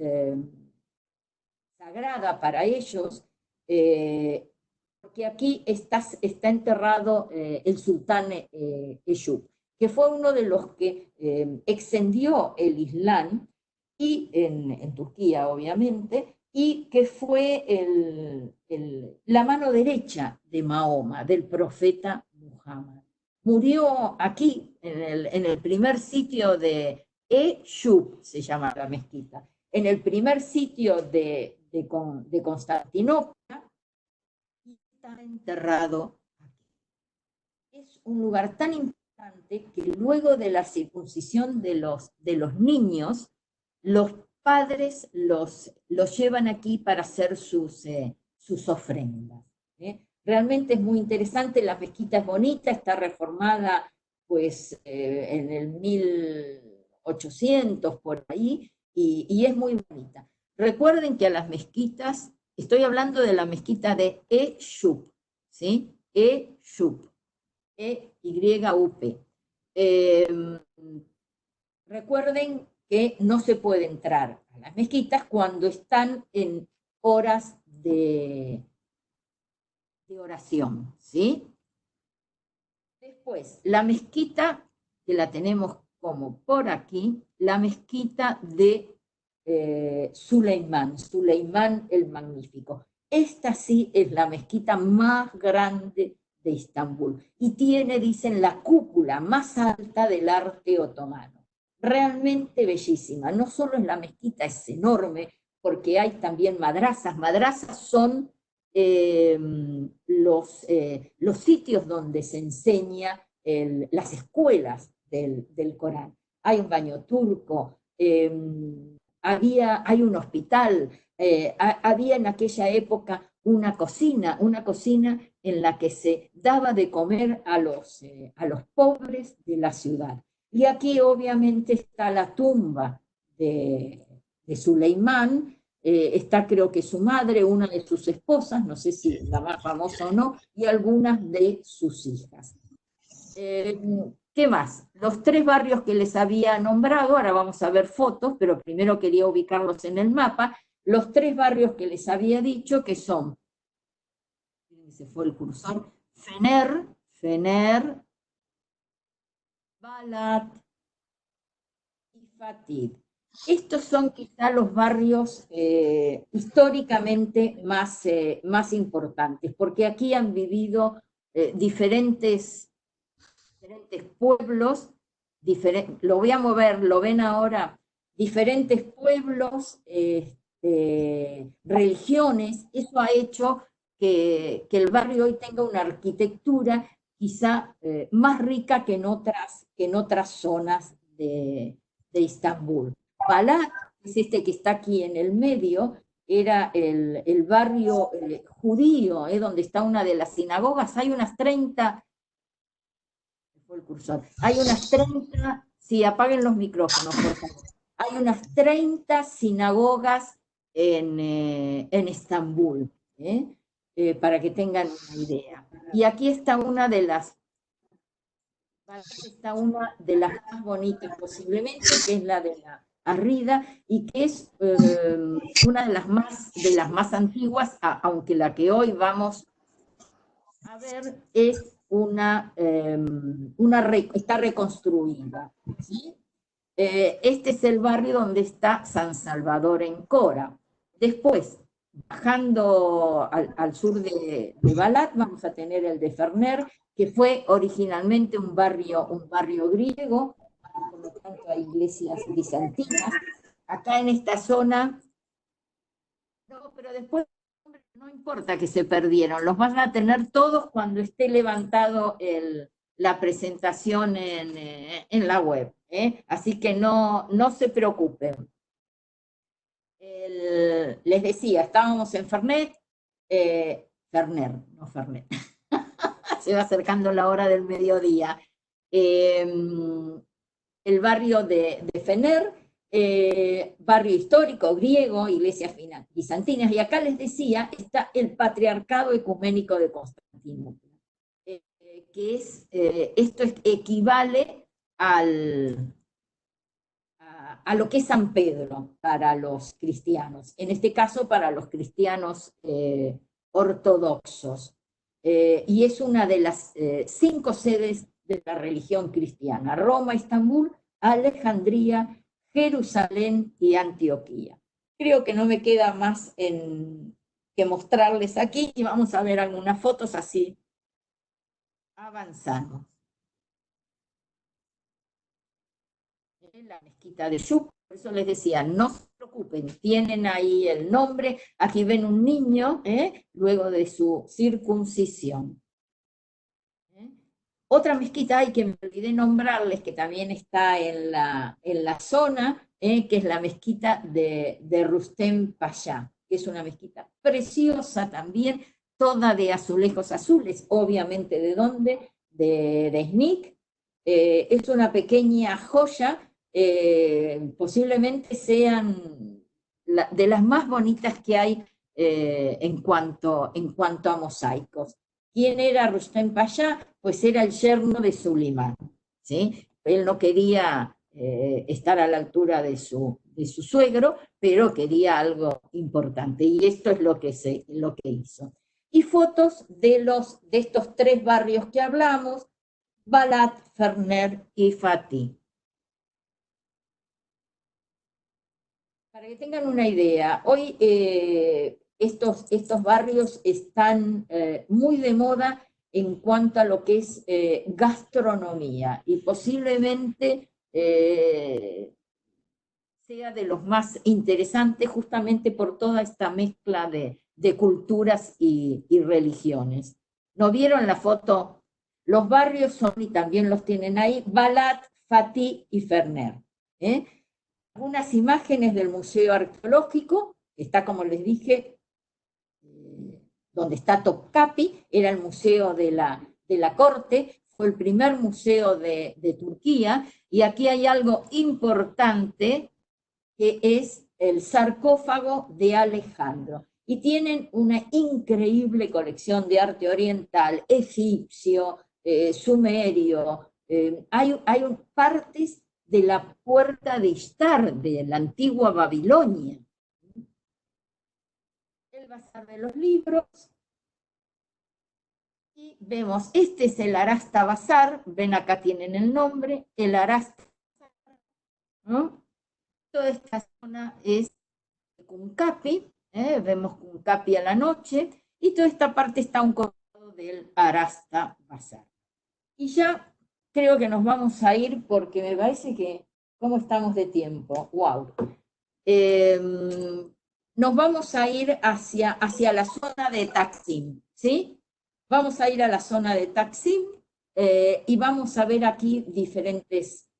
sagrada para ellos, porque aquí está enterrado el sultán Eyüp, que fue uno de los que extendió el Islam, y en Turquía, obviamente, y que fue la mano derecha de Mahoma, del profeta Muhammad. Murió aquí, en el primer sitio de Eyüp, se llama la mezquita, en el primer sitio de Constantinopla, y está enterrado aquí. Es un lugar tan importante que luego de la circuncisión de los niños, los padres los llevan aquí para hacer sus ofrendas. Realmente es muy interesante, la mezquita es bonita, está reformada pues en el 1800 por ahí, y es muy bonita. Recuerden que a las mezquitas, estoy hablando de la mezquita de Eyüp, ¿sí? Eyüp, E-Y-U-P. Recuerden que no se puede entrar a las mezquitas cuando están en horas de oración, ¿sí? Después, la mezquita, que la tenemos como por aquí, la mezquita de Suleimán el Magnífico. Esta sí es la mezquita más grande de Istambul y tiene, dicen, la cúpula más alta del arte otomano. Realmente bellísima. No solo es la mezquita, es enorme, porque hay también madrazas. Madrazas son los sitios donde se enseña las escuelas del Corán. Hay un baño turco, hay un hospital, había en aquella época una cocina en la que se daba de comer a los pobres de la ciudad. Y aquí obviamente está la tumba de Suleimán, está creo que su madre, una de sus esposas, no sé si la más famosa o no, y algunas de sus hijas. ¿Qué más? Los 3 barrios que les había nombrado, ahora vamos a ver fotos, pero primero quería ubicarlos en el mapa, los 3 barrios que les había dicho, que son, se fue el cursor, Fener, Balat y Fatih. Estos son quizá los barrios históricamente más importantes, porque aquí han vivido diferentes pueblos, lo voy a mover, lo ven ahora, diferentes pueblos, religiones. Eso ha hecho que el barrio hoy tenga una arquitectura quizá más rica que en otras zonas de Istambul. Balat, es este que está aquí en el medio, era el barrio judío, donde está una de las sinagogas. Hay unas 30, el cursor, hay unas 30, sí, apaguen los micrófonos, por favor. Hay unas 30 sinagogas en Estambul, para que tengan una idea. Y aquí está una de las más bonitas posiblemente, que es la de la Arrida, y que es una de las más antiguas, aunque la que hoy vamos a ver es está reconstruida, ¿sí? Este es el barrio donde está San Salvador en Cora. Después, bajando al sur de Balat, vamos a tener el de Ferner, que fue originalmente un barrio griego, por lo tanto hay iglesias bizantinas. Acá en esta zona, no, pero después no importa que se perdieron, los van a tener todos cuando esté levantado la presentación en la web, así que no se preocupen. Les decía, estábamos en Fernet, no Fernet, se va acercando la hora del mediodía. El barrio de Fener, barrio histórico griego, iglesias bizantinas, y acá les decía, está el Patriarcado Ecuménico de Constantinopla, que esto equivale a lo que es San Pedro para los cristianos, en este caso para los cristianos ortodoxos. Y es una de las 5 sedes de la religión cristiana: Roma, Estambul, Alejandría, Jerusalén y Antioquía. Creo que no me queda más que mostrarles aquí, y vamos a ver algunas fotos, así avanzamos. La mezquita de Yuc, por eso les decía, no se preocupen, tienen ahí el nombre. Aquí ven un niño, luego de su circuncisión. Otra mezquita hay que me olvidé nombrarles, que también está en la zona, que es la mezquita de Rustem Pasha, que es una mezquita preciosa también, toda de azulejos azules, obviamente. ¿De dónde? De Snik. Es una pequeña joya, posiblemente sean de las más bonitas que hay en cuanto a mosaicos. ¿Quién era Rustem Pasha? Pues era el yerno de Sulimán, ¿sí? Él no quería estar a la altura de su suegro, pero quería algo importante, y esto es lo que hizo. Y fotos de estos 3 barrios que hablamos: Balat, Ferner y Fatih. Para que tengan una idea, hoy estos barrios están muy de moda en cuanto a lo que es gastronomía, y posiblemente sea de los más interesantes, justamente por toda esta mezcla de culturas y religiones. ¿No vieron la foto? Los barrios son, y también los tienen ahí, Balat, Fatih y Ferner. Algunas imágenes del Museo Arqueológico, que está, como les dije, donde está Topkapi, era el museo de la corte, fue el primer museo de Turquía, y aquí hay algo importante, que es el sarcófago de Alejandro. Y tienen una increíble colección de arte oriental, egipcio, sumerio. Hay partes de la puerta de Ishtar, de la antigua Babilonia. El bazar de los libros. Y vemos, este es el Arasta Bazar, ven acá tienen el nombre, el Arasta Bazar, ¿no? Toda esta zona es Cuncapi, vemos Cuncapi a la noche, y toda esta parte está a un costado del Arasta Bazar. Y ya creo que nos vamos a ir, porque me parece que, ¿cómo estamos de tiempo? ¡Wow! Nos vamos a ir hacia la zona de Taksim, ¿sí? Vamos a ir a la zona de Taksim y vamos a ver aquí diferentes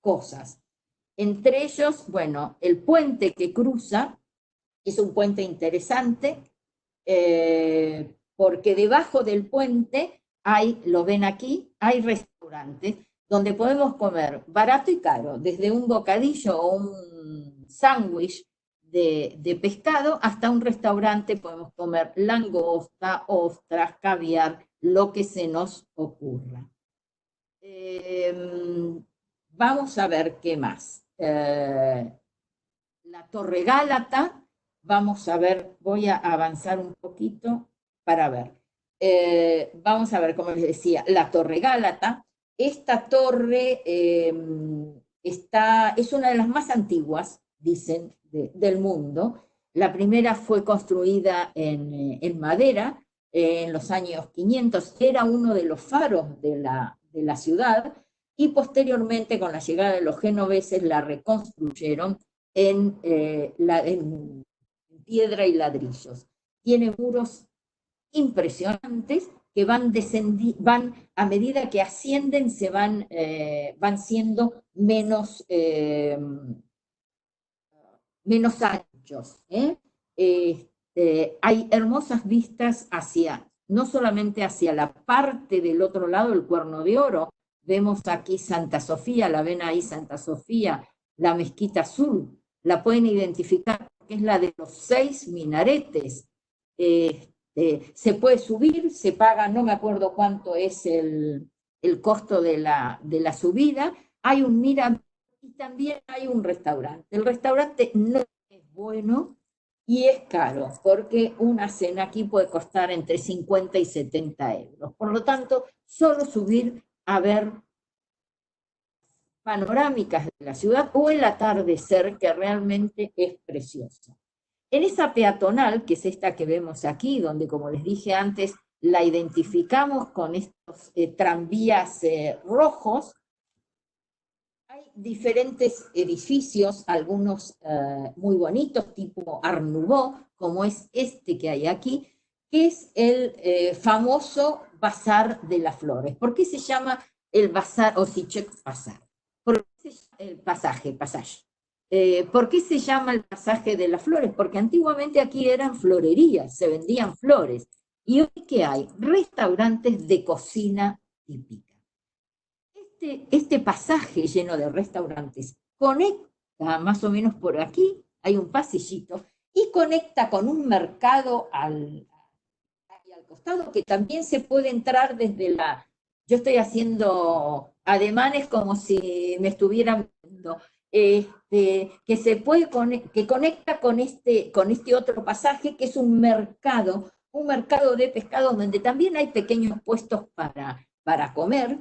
cosas. Entre ellos, bueno, el puente que cruza es un puente interesante, porque debajo del puente lo ven aquí, hay restaurantes donde podemos comer barato y caro, desde un bocadillo o un sándwich de pescado hasta un restaurante podemos comer langosta, ostras, caviar, lo que se nos ocurra. Vamos a ver qué más. La Torre Gálata, vamos a ver, voy a avanzar un poquito para ver. Vamos a ver, como les decía, la Torre Gálata. Esta torre es una de las más antiguas, dicen, del mundo. La primera fue construida en madera en los años 500, era uno de los faros de la ciudad, y posteriormente, con la llegada de los genoveses, la reconstruyeron en piedra y ladrillos. Tiene muros impresionantes que van a medida que ascienden, van siendo menos anchos. Hay hermosas vistas no solamente hacia la parte del otro lado, el Cuerno de Oro. Vemos aquí Santa Sofía, la ven ahí, Santa Sofía, la Mezquita Azul, la pueden identificar porque es la de los 6 minaretes. Se puede subir, se paga, no me acuerdo cuánto es el costo de la subida, hay un mirador y también hay un restaurante. El restaurante no es bueno y es caro, porque una cena aquí puede costar entre 50 y 70 euros. Por lo tanto, solo subir a ver panorámicas de la ciudad o el atardecer, que realmente es precioso. En esa peatonal, que es esta que vemos aquí, donde, como les dije antes, la identificamos con estos tranvías rojos, hay diferentes edificios, algunos muy bonitos, tipo Art Nouveau, como es este que hay aquí, que es el famoso Bazar de las Flores. ¿Por qué se llama el Bazar o Sichek Bazar? ¿Por qué se llama el pasaje? ¿Por qué se llama el pasaje de las flores? Porque antiguamente aquí eran florerías, se vendían flores. ¿Y hoy qué hay? Restaurantes de cocina típica. Este pasaje lleno de restaurantes conecta más o menos por aquí, hay un pasillito, y conecta con un mercado al costado, que también se puede entrar desde la... Yo estoy haciendo ademanes como si me estuvieran viendo, que se puede que conecta con este otro pasaje, que es un mercado de pescado, donde también hay pequeños puestos para comer,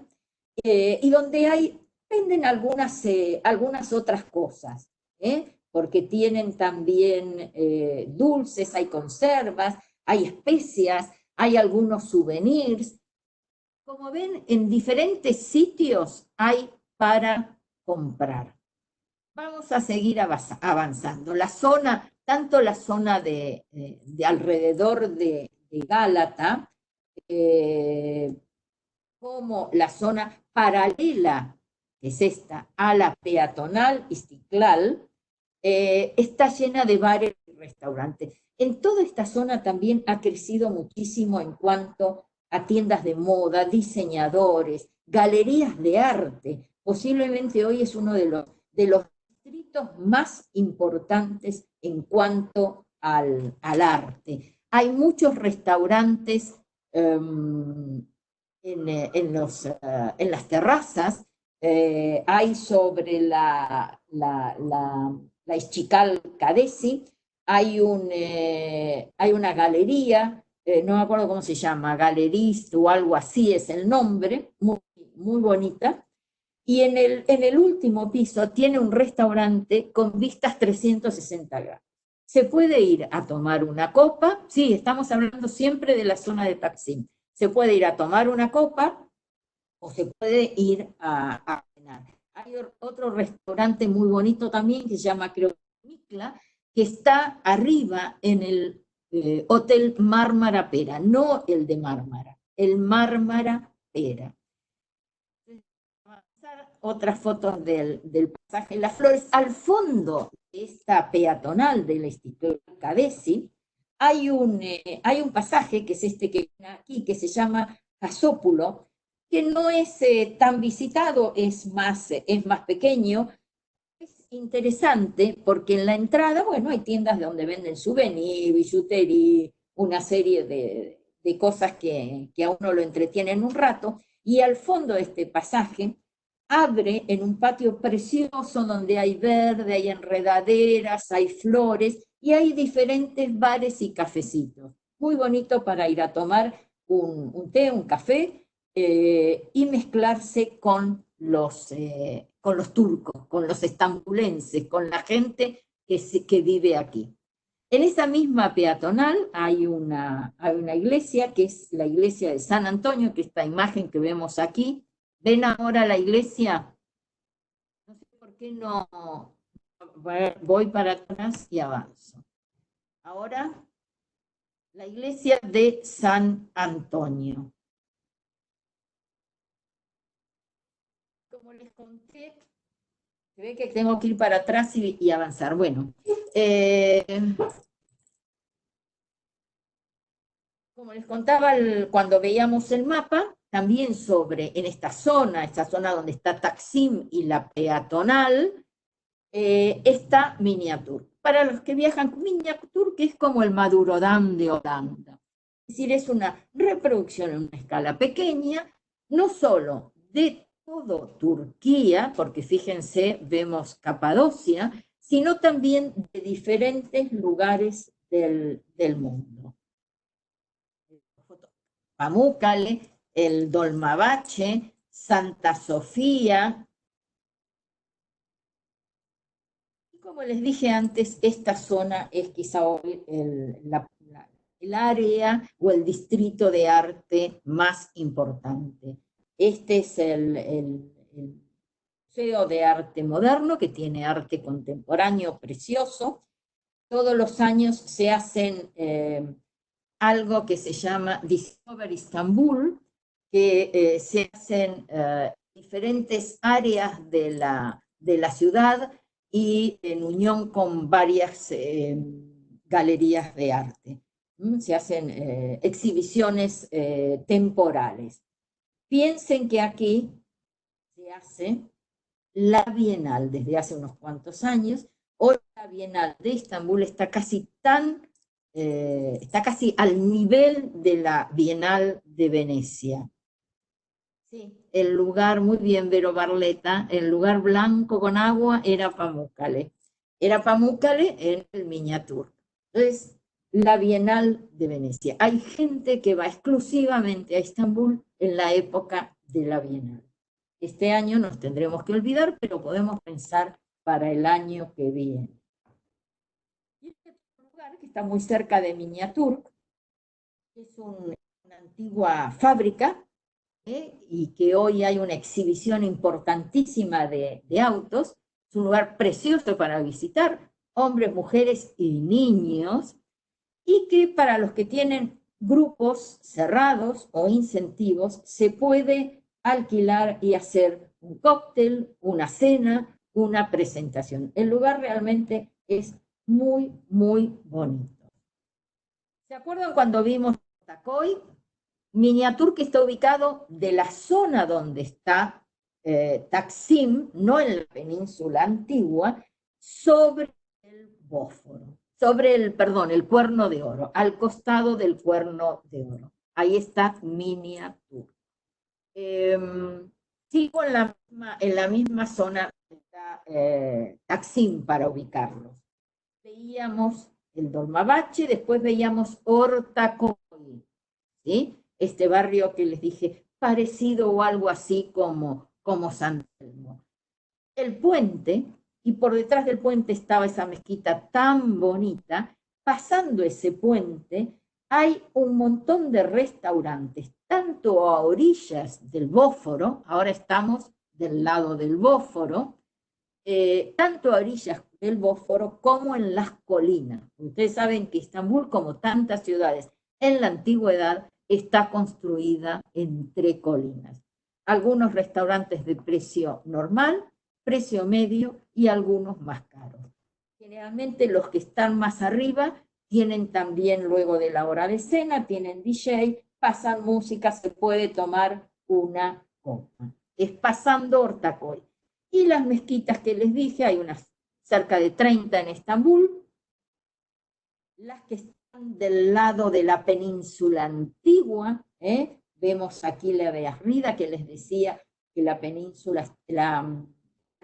y donde venden algunas otras cosas, porque tienen también dulces, hay conservas, hay especias, hay algunos souvenirs. Como ven, en diferentes sitios hay para comprar. Vamos a seguir avanzando. Tanto la zona de alrededor de Gálata, como la zona paralela, que es esta, a la peatonal Istiklal, está llena de bares y restaurantes. En toda esta zona también ha crecido muchísimo en cuanto a tiendas de moda, diseñadores, galerías de arte. Posiblemente hoy es uno de los distritos más importantes en cuanto al arte. Hay muchos restaurantes en las terrazas, hay sobre la Ischikal Kadesi, hay una galería, no me acuerdo cómo se llama, Galerist o algo así es el nombre, muy, muy bonita. Y en el último piso tiene un restaurante con vistas 360 grados. Se puede ir a tomar una copa, sí, estamos hablando siempre de la zona de Taksim. Se puede ir a tomar una copa o se puede ir a cenar. Hay otro restaurante muy bonito también que se llama, creo, Mikla, que está arriba en el Hotel Mármara Pera, no el de Mármara, el Mármara Pera. Otras fotos del pasaje Las Flores. Al fondo de esta peatonal del Instituto Cadesi hay un pasaje, que es este que viene aquí, que se llama Casópulo, que no es tan visitado, es más pequeño. Es interesante porque en la entrada, bueno, hay tiendas donde venden souvenirs, billutería, una serie de cosas que a uno lo entretienen un rato, y al fondo de este pasaje abre en un patio precioso donde hay verde, hay enredaderas, hay flores y hay diferentes bares y cafecitos. Muy bonito para ir a tomar un té, un café, y mezclarse con los turcos, con los estambulenses, con la gente que vive aquí. En esa misma peatonal hay una iglesia, que es la iglesia de San Antonio, que esta imagen que vemos aquí. ¿Ven ahora la iglesia? No sé por qué no voy para atrás y avanzo. Ahora, la iglesia de San Antonio. Como les conté, se ve que tengo que ir para atrás y avanzar. Bueno, como les contaba cuando veíamos el mapa, también en esta zona donde está Taksim y la peatonal, está Miniatur. Para los que viajan con Miniatur, que es como el Madurodam de Holanda. Es decir, es una reproducción en una escala pequeña no solo de todo Turquía, porque fíjense, vemos Capadocia, sino también de diferentes lugares del mundo. Pamukkale, el Dolmabahce, Santa Sofía. Y como les dije antes, esta zona es quizá hoy el área o el distrito de arte más importante. Este es el Museo de Arte Moderno, que tiene arte contemporáneo precioso. Todos los años se hacen algo que se llama Discover Istanbul, que se hacen diferentes áreas de la ciudad y en unión con varias galerías de arte. Se hacen exhibiciones temporales. Piensen que aquí se hace la Bienal desde hace unos cuantos años. Hoy la Bienal de Estambul está casi al nivel de la Bienal de Venecia. Sí, el lugar, muy bien, Vero Barletta, el lugar blanco con agua era Pamukkale. Era Pamukkale en el miniatur. Entonces, la Bienal de Venecia. Hay gente que va exclusivamente a Estambul en la época de la Bienal. Este año nos tendremos que olvidar, pero podemos pensar para el año que viene. Y este lugar que está muy cerca de Miniaturk, es una antigua fábrica, y que hoy hay una exhibición importantísima de autos. Es un lugar precioso para visitar, hombres, mujeres y niños, y que para los que tienen grupos cerrados o incentivos se puede alquilar y hacer un cóctel, una cena, una presentación. El lugar realmente es muy, muy bonito. ¿Se acuerdan cuando vimos Tacoy? Miniatur, que está ubicado de la zona donde está Taksim, no en la península antigua, sobre el Bósforo, sobre el Cuerno de Oro, al costado del Cuerno de Oro. Ahí está Miniatur. Sigo en la misma zona de Taksim para ubicarlos. Veíamos el Dolmabahce, después veíamos Ortaköy, ¿sí? Este barrio que les dije, parecido o algo así como San Telmo. El puente, y por detrás del puente estaba esa mezquita tan bonita. Pasando ese puente hay un montón de restaurantes, tanto a orillas del Bósforo, ahora estamos del lado del Bósforo, tanto a orillas del Bósforo como en las colinas. Ustedes saben que Estambul, como tantas ciudades en la antigüedad, está construida entre colinas. Algunos restaurantes de precio normal, precio medio y algunos más caros. Generalmente los que están más arriba tienen también, luego de la hora de cena, tienen DJ, pasan música, se puede tomar una copa. Es pasando Ortaköy. Y las mezquitas que les dije, hay unas cerca de 30 en Estambul, las que están del lado de la península antigua, vemos aquí la de Arrida, que les decía que la península, la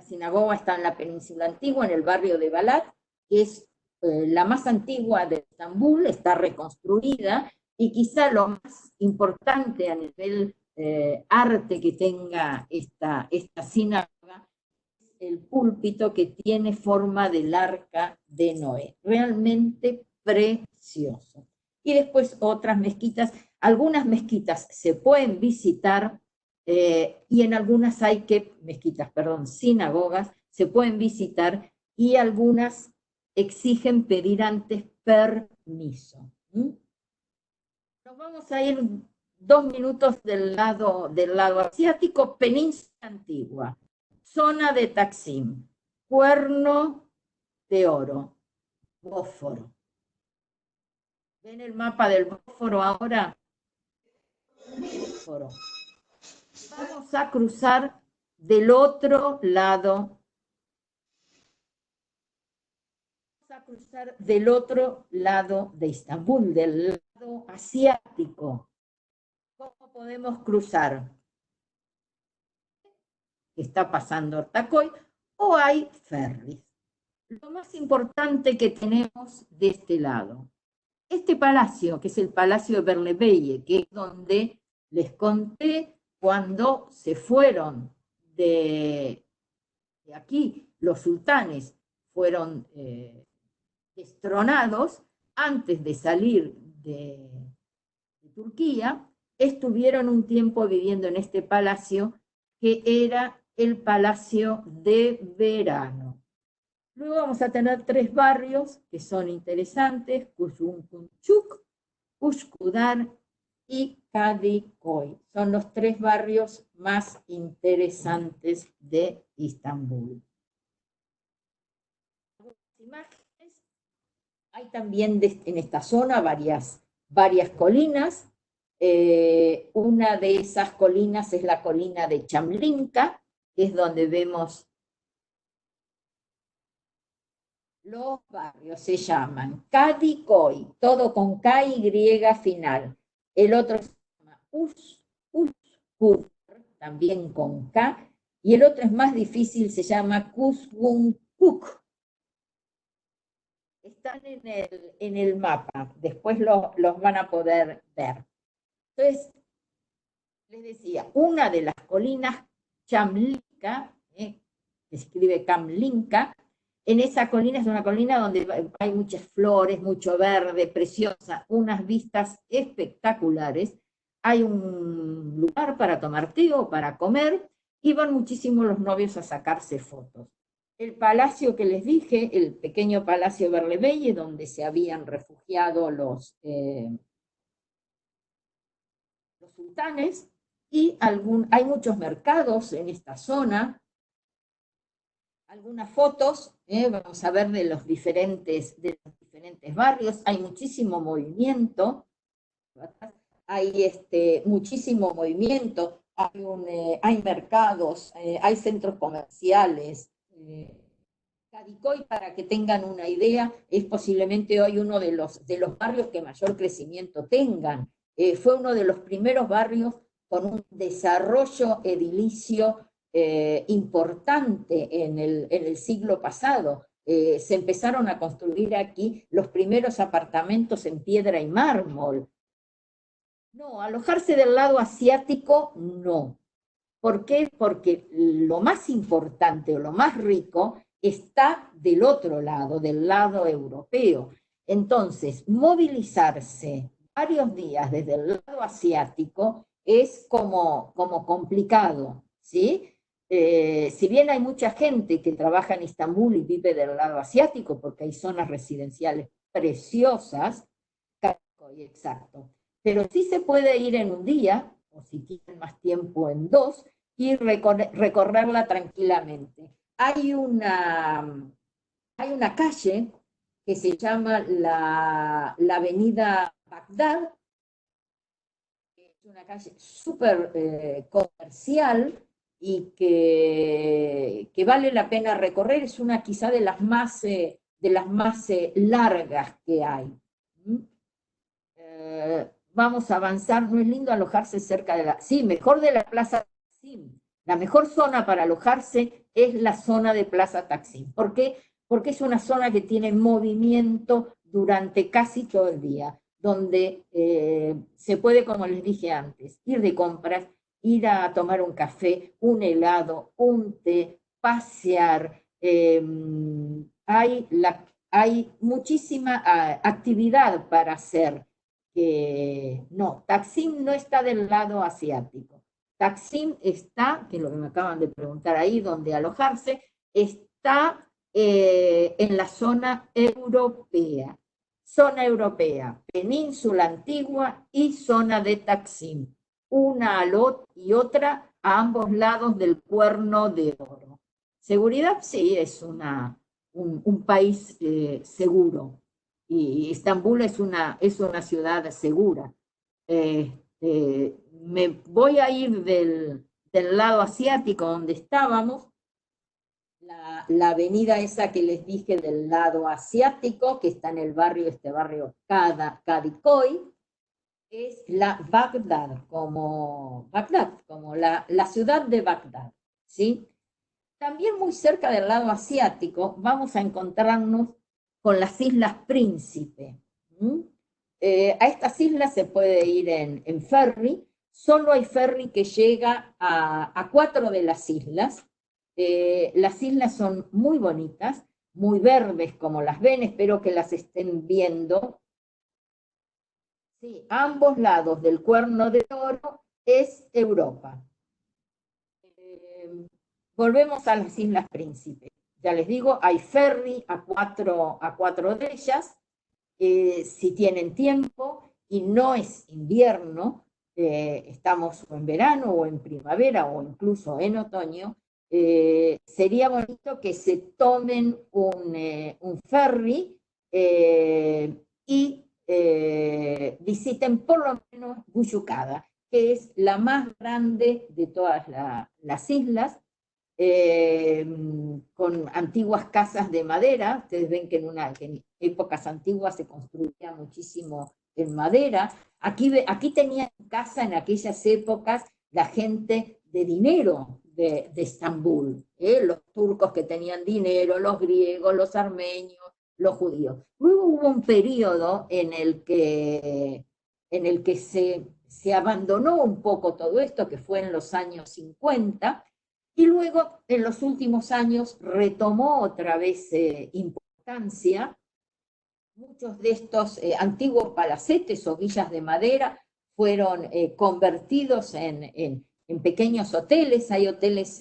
sinagoga está en la península antigua, en el barrio de Balat, que es la más antigua de Estambul, está reconstruida, y quizá lo más importante a nivel arte que tenga esta sinagoga, el púlpito que tiene forma del arca de Noé. Realmente precioso. Y después otras mezquitas. Algunas mezquitas se pueden visitar y en algunas sinagogas se pueden visitar, y algunas exigen pedir antes permiso. Nos vamos a ir 2 minutos del lado asiático, península antigua. Zona de Taksim, Cuerno de Oro, Bósforo. ¿Ven el mapa del Bósforo ahora? Bósforo. Vamos a cruzar del otro lado. Vamos a cruzar del otro lado de Estambul, del lado asiático. ¿Cómo podemos cruzar? que está pasando Ortacoy, o hay ferries. Lo más importante que tenemos de este lado, este palacio, que es el Palacio de Berleveille, que es donde les conté cuando se fueron de aquí, los sultanes fueron destronados antes de salir de Turquía, estuvieron un tiempo viviendo en este palacio que era el Palacio de Verano. Luego vamos a tener 3 barrios que son interesantes: Kuzgunchuk, Uskudar y Kadikoy. Son los 3 barrios más interesantes de Istambul. Imágenes. Hay también en esta zona varias colinas. Una de esas colinas es la colina de Chamlinka, que es donde vemos los barrios. Se llaman Kadikoy, todo con K y final. El otro se llama Uskudar, también con K, y el otro es más difícil, se llama Kuzgunkuk. Están en el mapa, después los van a poder ver. Entonces, les decía, una de las colinas, Chamlinka, que se escribe Kamlinka, en esa colina es una colina donde hay muchas flores, mucho verde, preciosa, unas vistas espectaculares. Hay un lugar para tomar té o para comer, y van muchísimo los novios a sacarse fotos. El palacio que les dije, el pequeño Palacio Berleveille, donde se habían refugiado los sultanes, y hay muchos mercados en esta zona. Algunas fotos, vamos a ver de los diferentes barrios. Hay muchísimo movimiento, hay muchísimo movimiento, hay mercados, hay centros comerciales. Kadikoy, para que tengan una idea, es posiblemente hoy uno de los barrios que mayor crecimiento tengan. Fue uno de los primeros barrios con un desarrollo edilicio importante en el siglo pasado. Se empezaron a construir aquí los primeros apartamentos en piedra y mármol. No, alojarse del lado asiático, no. ¿Por qué? Porque lo más importante o lo más rico está del otro lado, del lado europeo. Entonces, movilizarse varios días desde el lado asiático es como complicado, ¿sí? Si bien hay mucha gente que trabaja en Estambul y vive del lado asiático, porque hay zonas residenciales preciosas, exacto, pero sí se puede ir en un día, o si tienen más tiempo en 2, y recorrerla tranquilamente. Hay una calle que se llama la avenida Bagdad, que es una calle súper comercial y que vale la pena recorrer. Es una quizá de las más largas que hay. Vamos a avanzar. No es lindo alojarse cerca de sí, mejor de la Plaza Taksim. La mejor zona para alojarse es la zona de Plaza Taksim. ¿Por qué? Porque es una zona que tiene movimiento durante casi todo el día, donde se puede, como les dije antes, ir de compras, ir a tomar un café, un helado, un té, pasear. Hay muchísima actividad para hacer. No, Taksim no está del lado asiático. Taksim está, que es lo que me acaban de preguntar ahí, donde alojarse, está en la zona europea. Zona europea, península antigua y zona de Taksim. Una y otra a ambos lados del Cuerno de Oro. Seguridad, sí, es un país seguro. Y Estambul es una ciudad segura. Me voy a ir del lado asiático donde estábamos, la avenida esa que les dije del lado asiático, que está en el barrio, Kadikoy, es la Bagdad, como la ciudad de Bagdad. ¿sí? También muy cerca del lado asiático vamos a encontrarnos con las Islas Príncipe. A estas islas se puede ir en ferry, solo hay ferry que llega a 4 de las islas. Las islas son muy bonitas, muy verdes como las ven, espero que las estén viendo. Sí, a ambos lados del Cuerno de Oro es Europa. Volvemos a las Islas Príncipe. Ya les digo, hay ferry a cuatro de ellas. Si tienen tiempo y no es invierno, estamos o en verano o en primavera o incluso en otoño, sería bonito que se tomen un ferry y visiten por lo menos Buyucada, que es la más grande de todas las islas, con antiguas casas de madera. Ustedes ven que en épocas antiguas se construía muchísimo en madera. Aquí tenían casa en aquellas épocas la gente de dinero de Estambul, los turcos que tenían dinero, los griegos, los armenios, los judíos. Luego hubo un periodo en el que se abandonó un poco todo esto, que fue en los años 50, y luego en los últimos años retomó otra vez importancia. Muchos de estos antiguos palacetes o villas de madera fueron convertidos en pequeños hoteles. Hay hoteles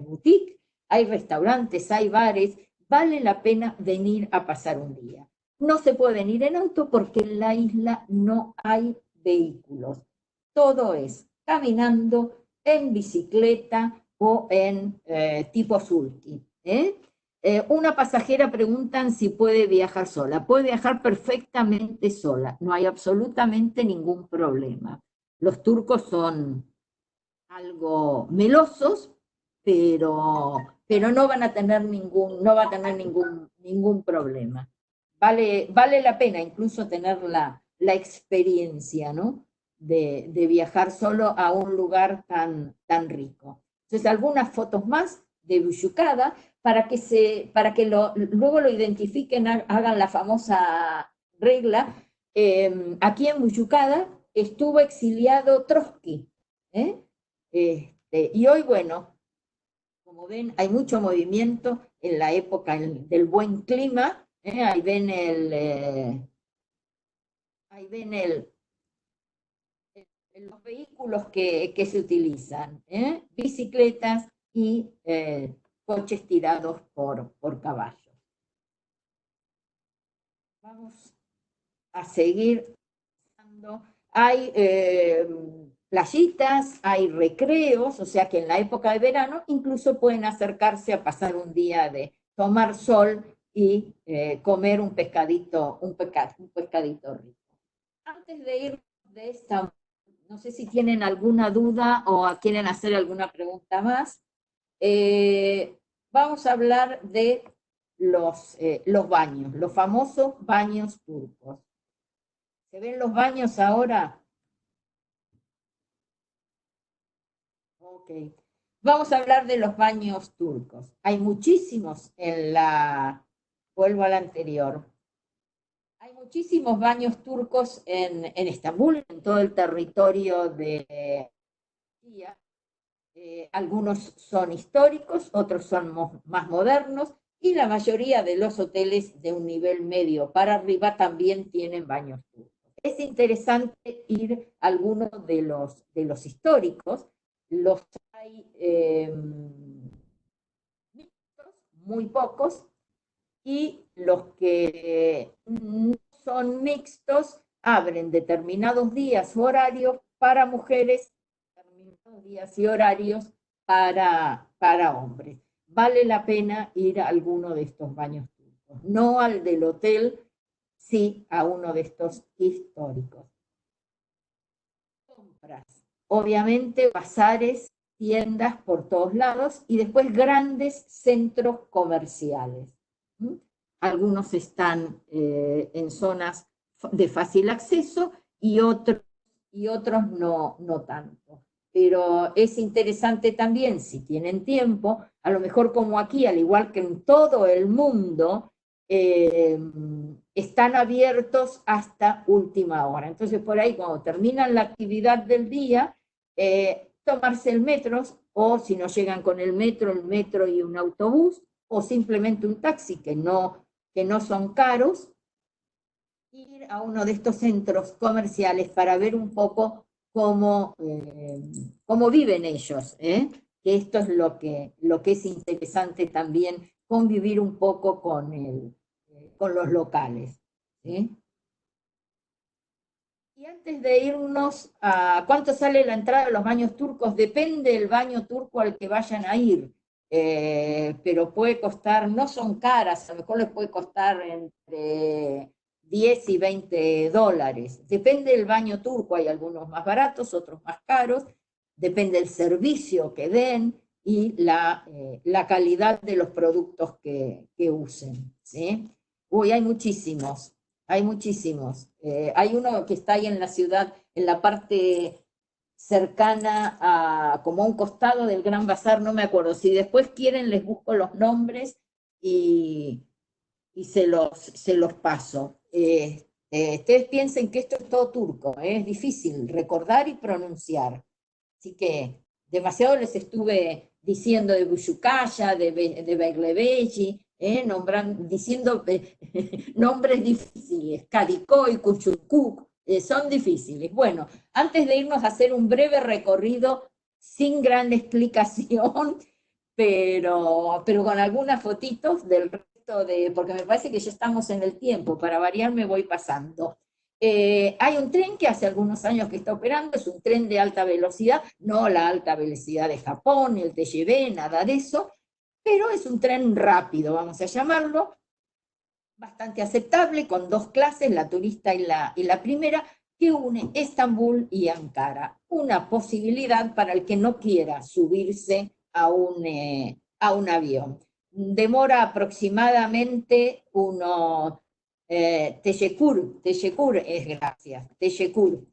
boutique, hay restaurantes, hay bares. Vale la pena venir a pasar un día. No se puede venir en auto porque en la isla no hay vehículos. Todo es caminando, en bicicleta o en tipo sulky. Una pasajera preguntan si puede viajar sola. Puede viajar perfectamente sola, no hay absolutamente ningún problema. Los turcos son algo melosos, pero no van a tener no va a tener ningún problema. Vale la pena incluso tener la experiencia, ¿no? De viajar solo a un lugar tan rico. Entonces, algunas fotos más de Buyucada para que luego lo identifiquen, hagan la famosa regla. Aquí en Buyucada estuvo exiliado Trotsky, ¿eh? Y hoy, bueno, como ven, hay mucho movimiento en la época del buen clima. Ahí ven los vehículos que se utilizan, bicicletas y coches tirados por caballos. Vamos a seguir. Hay playitas, hay recreos, o sea que en la época de verano incluso pueden acercarse a pasar un día de tomar sol y comer un pescadito rico. Antes de ir de esta, no sé si tienen alguna duda o quieren hacer alguna pregunta más. Vamos a hablar de los baños, los famosos baños turcos. ¿Se ven los baños ahora? Ok. Vamos a hablar de los baños turcos. Hay muchísimos vuelvo a la anterior. Hay muchísimos baños turcos en Estambul, en todo el territorio de Turquía. Algunos son históricos, otros son más modernos, y la mayoría de los hoteles de un nivel medio para arriba también tienen baños turcos. Es interesante ir a algunos de los históricos. Los hay mixtos, muy pocos, y los que no son mixtos abren determinados días u horarios para mujeres, determinados días y horarios para hombres. Vale la pena ir a alguno de estos baños turcos, no al del hotel, sí a uno de estos históricos. Compras, obviamente bazares, tiendas por todos lados y después grandes centros comerciales. Algunos están en zonas de fácil acceso y otros no tanto. pero es interesante también, si tienen tiempo, a lo mejor como aquí, al igual que en todo el mundo, están abiertos hasta última hora. Entonces, por ahí, cuando terminan la actividad del día, tomarse el metro, o si no llegan con el metro y un autobús, o simplemente un taxi, que no son caros, ir a uno de estos centros comerciales para ver un poco cómo viven ellos, ¿eh? Que esto es lo que es interesante también, convivir un poco con los locales, ¿sí? Y antes de irnos a cuánto sale la entrada a los baños turcos, depende del baño turco al que vayan a ir, pero puede costar, no son caras, a lo mejor les puede costar entre 10 y $20. Depende del baño turco, hay algunos más baratos, otros más caros, depende del servicio que den y la calidad de los productos que usen, ¿sí? Uy, hay muchísimos. Hay muchísimos. Hay uno que está ahí en la ciudad, en la parte cercana a, como a un costado del Gran Bazar, no me acuerdo. Si después quieren, les busco los nombres y, y se los paso. Ustedes piensen que esto es todo turco, es difícil recordar y pronunciar. Así que demasiado les estuve diciendo de Buyucaya, de Beglebeji, diciendo nombres difíciles, Cadicoy, Cuchurcú, son difíciles. Bueno, antes de irnos a hacer un breve recorrido sin gran explicación, pero con algunas fotitos del resto porque me parece que ya estamos en el tiempo, para variar me voy pasando. Hay un tren que hace algunos años que está operando, es un tren de alta velocidad, no la alta velocidad de Japón, el TGV, nada de eso, pero es un tren rápido, vamos a llamarlo, bastante aceptable, con dos clases, la turista y la primera, que une Estambul y Ankara. Una posibilidad para el que no quiera subirse a un avión. Demora aproximadamente unos Teşekkür es gracias, Teşekkür.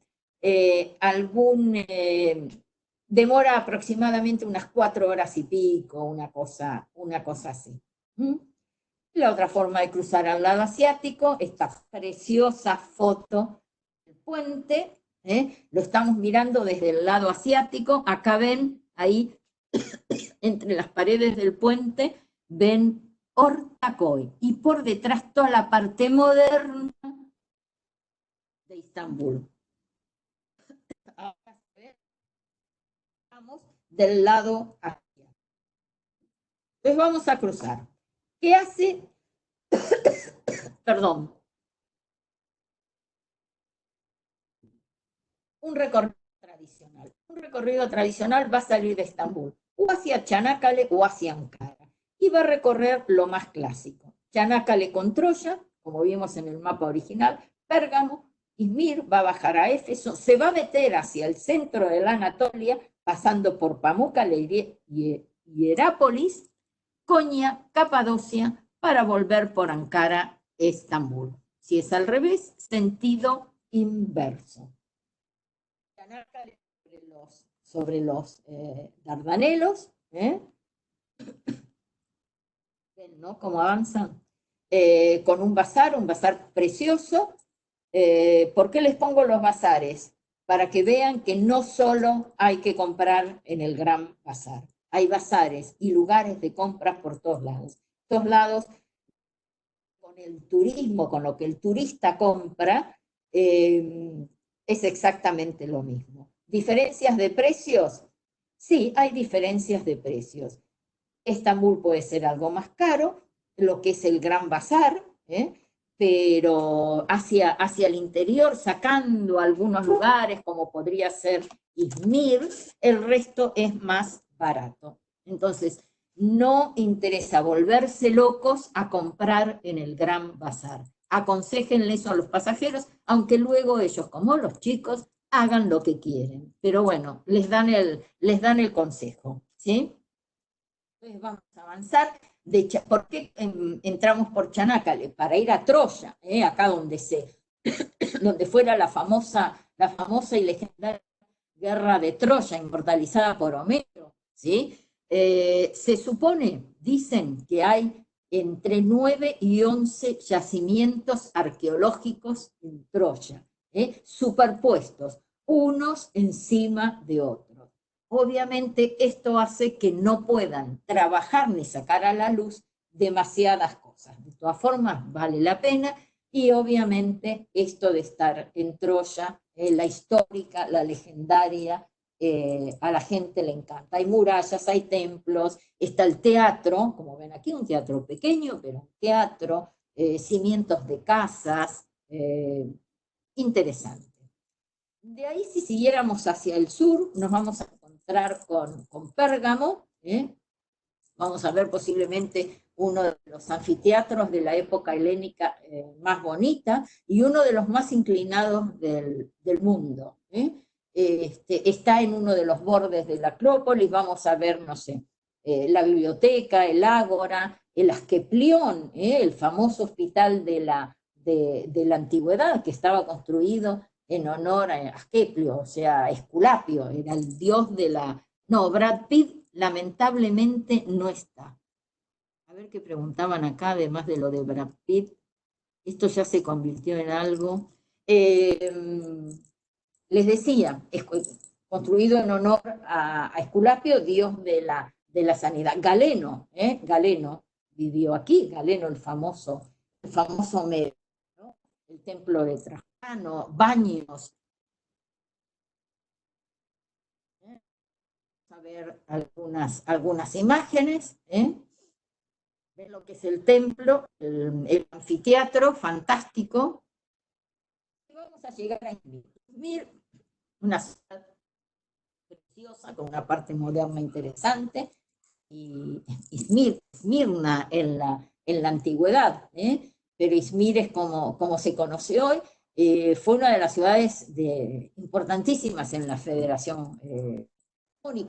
Demora aproximadamente unas 4 horas y pico, una cosa así. ¿Mm? La otra forma de cruzar al lado asiático, esta preciosa foto del puente, lo estamos mirando desde el lado asiático, acá ven, ahí entre las paredes del puente, ven Ortaköy, y por detrás toda la parte moderna de Istambul. Ahora estamos del lado asiático. Entonces vamos a cruzar. ¿Qué hace? Perdón. Un recorrido tradicional. Un recorrido tradicional va a salir de Estambul, o hacia Çanakkale o hacia Ankara, y va a recorrer lo más clásico. Çanakkale con Troya, como vimos en el mapa original, Pérgamo, Izmir, va a bajar a Éfeso, se va a meter hacia el centro de la Anatolia, pasando por Pamukkale y Hierápolis, Konya, Capadocia, para volver por Ankara, Estambul. Si es al revés, sentido inverso. Sobre los Dardanelos, ven, ¿no? Cómo avanzan, con un bazar precioso. ¿Por qué les pongo los bazares? Para que vean que no solo hay que comprar en el gran bazar, hay bazares y lugares de compras por todos lados. Todos lados, con el turismo, con lo que el turista compra, es exactamente lo mismo. ¿Diferencias de precios? Sí, hay diferencias de precios. Estambul puede ser algo más caro, lo que es el Gran Bazar, pero hacia el interior, sacando algunos lugares, como podría ser Izmir, el resto es más barato. Entonces, no interesa volverse locos a comprar en el Gran Bazar. Aconséjenle eso a los pasajeros, aunque luego ellos, como los chicos, hagan lo que quieren. Pero bueno, les dan el consejo, ¿sí? Entonces vamos a avanzar. ¿Por qué entramos por Çanakkale? Para ir a Troya, acá donde fuera la famosa y legendaria Guerra de Troya, inmortalizada por Homero, ¿sí? Se supone, dicen, que hay entre 9 y 11 yacimientos arqueológicos en Troya, superpuestos, unos encima de otros. Obviamente esto hace que no puedan trabajar ni sacar a la luz demasiadas cosas. De todas formas, vale la pena, y obviamente esto de estar en Troya, la histórica, la legendaria, a la gente le encanta. Hay murallas, hay templos, está el teatro, como ven aquí, un teatro pequeño, pero un teatro, cimientos de casas, interesante. De ahí, si siguiéramos hacia el sur, nos vamos a encontrar con Pérgamo, vamos a ver posiblemente uno de los anfiteatros de la época helénica más bonita y uno de los más inclinados del mundo. Está en uno de los bordes de la Acrópolis, vamos a ver, no sé, la biblioteca, el ágora, el Asclepión, el famoso hospital de la antigüedad que estaba construido en honor a Asclepio, o sea, Esculapio, era el dios de la... No, Brad Pitt lamentablemente no está. A ver qué preguntaban acá, además de lo de Brad Pitt. Esto ya se convirtió en algo. Les decía, construido en honor a Esculapio, dios de la sanidad. Galeno, Galeno vivió aquí, Galeno el famoso médico, ¿no? El templo de Trajano, Baños. A ver algunas imágenes, ven lo que es el templo, el anfiteatro, fantástico. Y vamos a llegar a Izmir, una ciudad preciosa, con una parte moderna interesante, y Esmirna en la antigüedad, pero Izmir es como se conoce hoy, fue una de las ciudades importantísimas en la Federación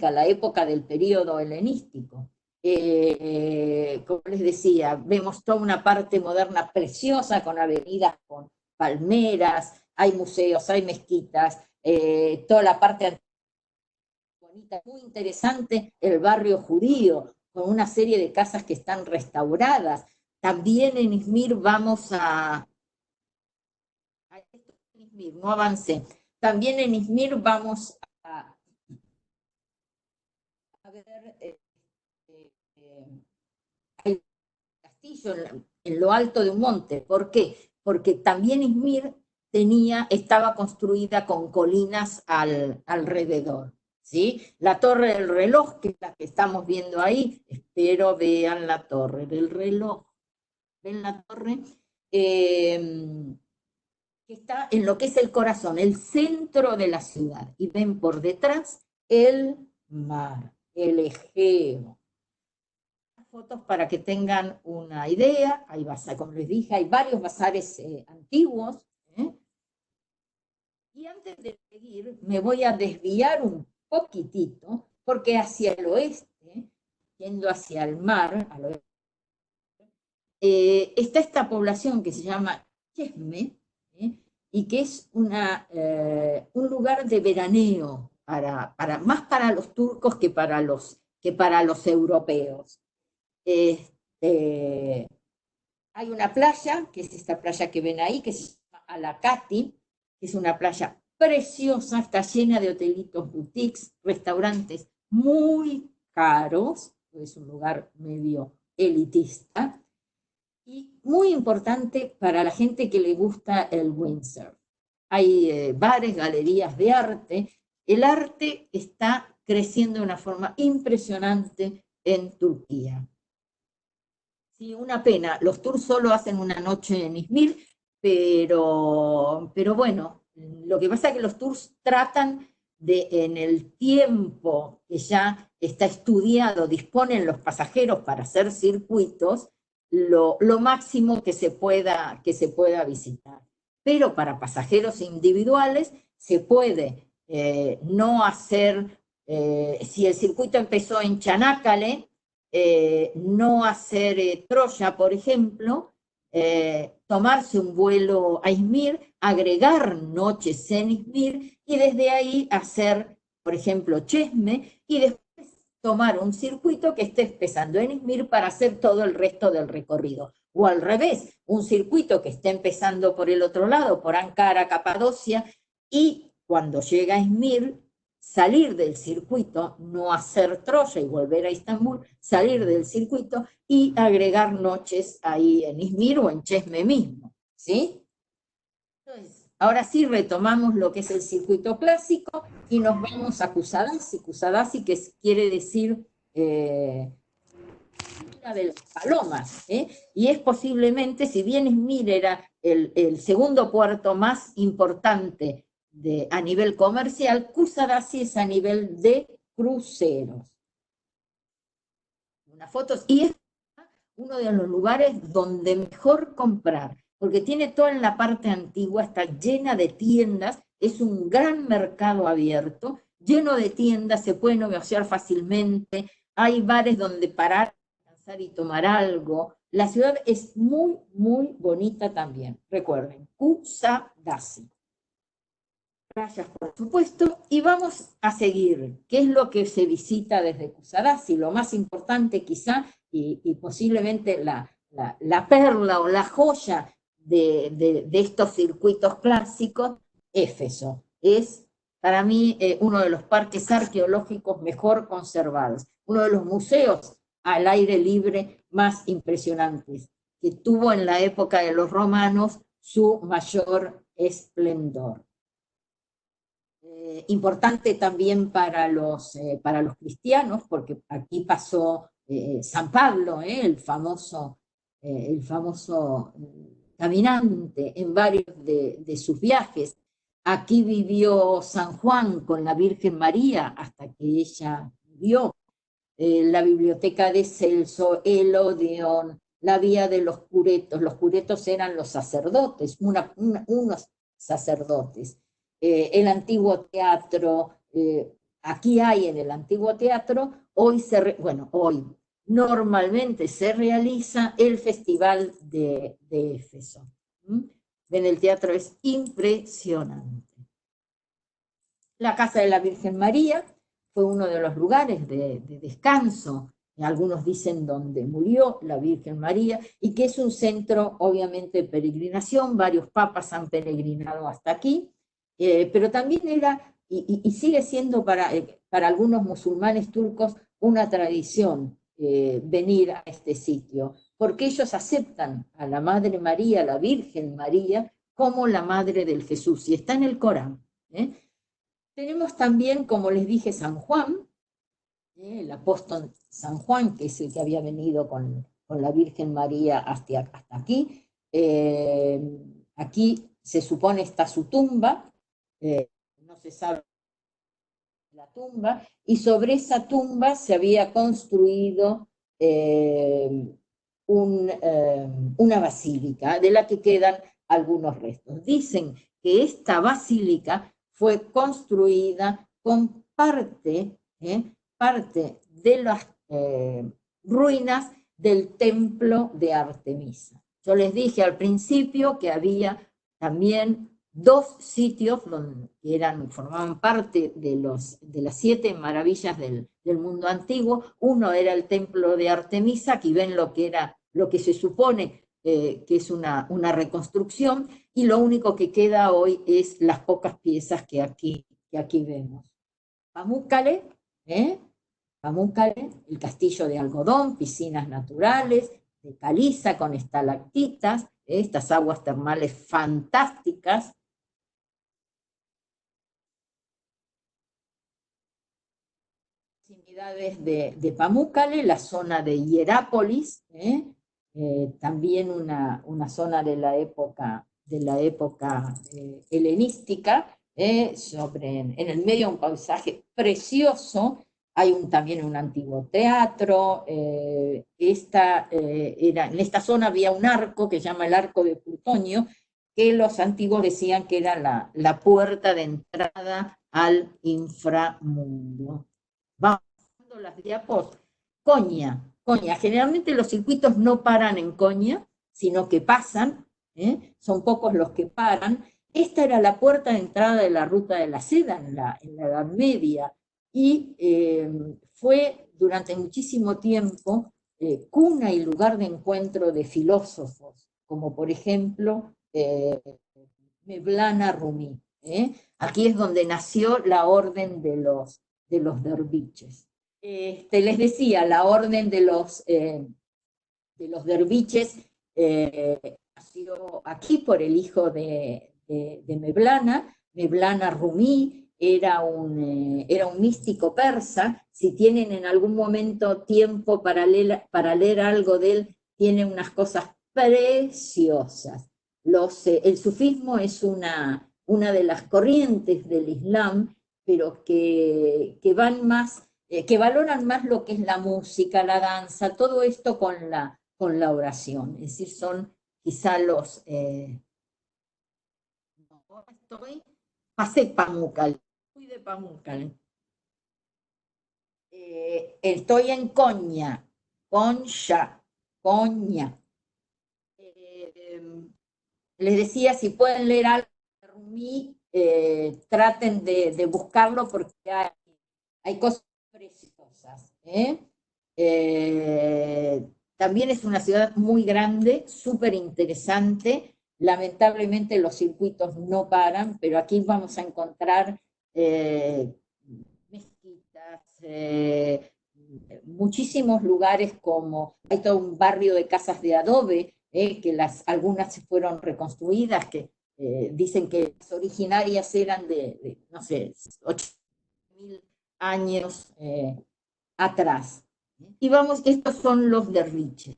la época del periodo helenístico. Como les decía, vemos toda una parte moderna preciosa con avenidas, con palmeras, hay museos, hay mezquitas, toda la parte bonita, muy interesante, el barrio judío, con una serie de casas que están restauradas. También en Izmir vamos Izmir, no avancé. También en Izmir vamos a ver hay un castillo en lo alto de un monte. ¿Por qué? Porque también Izmir estaba construida con colinas alrededor. ¿Sí? La torre del reloj, que es la que estamos viendo ahí, espero vean la torre del reloj. ¿Ven la torre? Que está en lo que es el corazón, el centro de la ciudad. Y ven por detrás el mar, el Egeo. Fotos para que tengan una idea. Hay como les dije, hay varios bazares antiguos. Y antes de seguir, me voy a desviar un poquitito, porque hacia el oeste, yendo hacia el mar, al oeste, está esta población que se llama Chesme, y que es un lugar de veraneo, más para los turcos que para los europeos. Hay una playa, que es esta playa que ven ahí, que se llama Alacati, que es una playa preciosa, está llena de hotelitos, boutiques, restaurantes muy caros, es un lugar medio elitista, y muy importante para la gente que le gusta el windsurf. Hay bares, galerías de arte. El arte está creciendo de una forma impresionante en Turquía. Sí, una pena. Los tours solo hacen una noche en Izmir, pero bueno, lo que pasa es que los tours tratan de, en el tiempo que ya está estudiado, disponen los pasajeros para hacer circuitos, lo máximo que se pueda visitar. Pero para pasajeros individuales se puede no hacer, si el circuito empezó en Çanakkale, no hacer Troya, por ejemplo, tomarse un vuelo a Izmir, agregar noches en Izmir y desde ahí hacer por ejemplo, Chesme, y después tomar un circuito que esté empezando en Izmir para hacer todo el resto del recorrido. O al revés, un circuito que esté empezando por el otro lado, por Ankara, Capadocia, y cuando llega a Izmir, salir del circuito, no hacer Troya y volver a Istambul, salir del circuito y agregar noches ahí en Izmir o en Chesme mismo, ¿sí? Entonces, ahora sí retomamos lo que es el circuito clásico y nos vamos a Kusadasi. Kusadasi, que quiere decir una de las palomas, y es posiblemente, si bien Izmir era el segundo puerto más importante a nivel comercial, Kusadasi es a nivel de cruceros. Unas fotos, y es uno de los lugares donde mejor comprar, porque tiene toda la parte antigua, está llena de tiendas, es un gran mercado abierto, lleno de tiendas, se puede negociar fácilmente, hay bares donde parar, descansar y tomar algo. La ciudad es muy, muy bonita también. Recuerden, Kusadasi. Playas, por supuesto, y vamos a seguir. ¿Qué es lo que se visita desde Kusadasi? Lo más importante quizá, y posiblemente la perla o la joya de estos circuitos clásicos, Éfeso. Es para mí uno de los parques arqueológicos mejor conservados, uno de los museos al aire libre más impresionantes, que tuvo en la época de los romanos su mayor esplendor. Importante también para los cristianos, porque aquí pasó San Pablo, el famoso caminante en varios de sus viajes. Aquí vivió San Juan con la Virgen María hasta que ella murió. La biblioteca de Celso, el Odeón, la vía de los curetos eran los sacerdotes, unos sacerdotes. El antiguo teatro, aquí hay en el antiguo teatro, hoy normalmente se realiza el Festival de Éfeso. En el teatro es impresionante. La Casa de la Virgen María fue uno de los lugares de descanso, algunos dicen donde murió la Virgen María, y que es un centro obviamente de peregrinación, varios papas han peregrinado hasta aquí, pero también era, y sigue siendo para algunos musulmanes turcos una tradición venir a este sitio, porque ellos aceptan a la Madre María, la Virgen María, como la Madre del Jesús, y está en el Corán. Tenemos también, como les dije, San Juan, el apóstol San Juan, que es el que había venido con la Virgen María hasta aquí. Aquí se supone está su tumba, no se sabe la tumba, y sobre esa tumba se había construido una basílica, de la que quedan algunos restos. Dicen que esta basílica fue construida con parte de las ruinas del templo de Artemisa. Yo les dije al principio que había también dos sitios que formaban parte de las 7 maravillas del mundo antiguo. Uno era el templo de Artemisa, aquí ven lo que se supone que es una reconstrucción, y lo único que queda hoy es las pocas piezas que aquí vemos. Pamukkale, Pamukkale, el castillo de algodón, piscinas naturales, de caliza con estalactitas, estas aguas termales fantásticas. Proximidades de Pamukkale, la zona de Hierápolis, también una zona de la época helenística, en el medio un paisaje precioso. Hay también un antiguo teatro. En esta zona había un arco que se llama el Arco de Plutonio, que los antiguos decían que era la puerta de entrada al inframundo. Vamos a las diapos. Konya. Generalmente los circuitos no paran en Konya, sino que pasan, son pocos los que paran. Esta era la puerta de entrada de la ruta de la seda en la Edad Media. y fue durante muchísimo tiempo cuna y lugar de encuentro de filósofos, como por ejemplo Mevlana Rumi. Aquí es donde nació la orden de los derviches. Les decía, la orden de los derviches nació aquí por el hijo de Mevlana. Mevlana Rumi era un místico persa. Si tienen en algún momento tiempo para leer algo de él, tiene unas cosas preciosas. El sufismo es una de las corrientes del Islam, pero que van más, que valoran más lo que es la música, la danza, todo esto con la oración. Es decir, son quizá los... pasé Pamukkale, fui de Pamukkale. Estoy en Konya, Konya. Les decía, si pueden leer algo de Rumi, traten de buscarlo porque hay cosas preciosas. También es una ciudad muy grande, súper interesante. Lamentablemente los circuitos no paran, pero aquí vamos a encontrar mezquitas, muchísimos lugares como, hay todo un barrio de casas de adobe, que algunas se fueron reconstruidas, que dicen que las originarias eran no sé, 8.000 años atrás. Y vamos, estos son los derviches.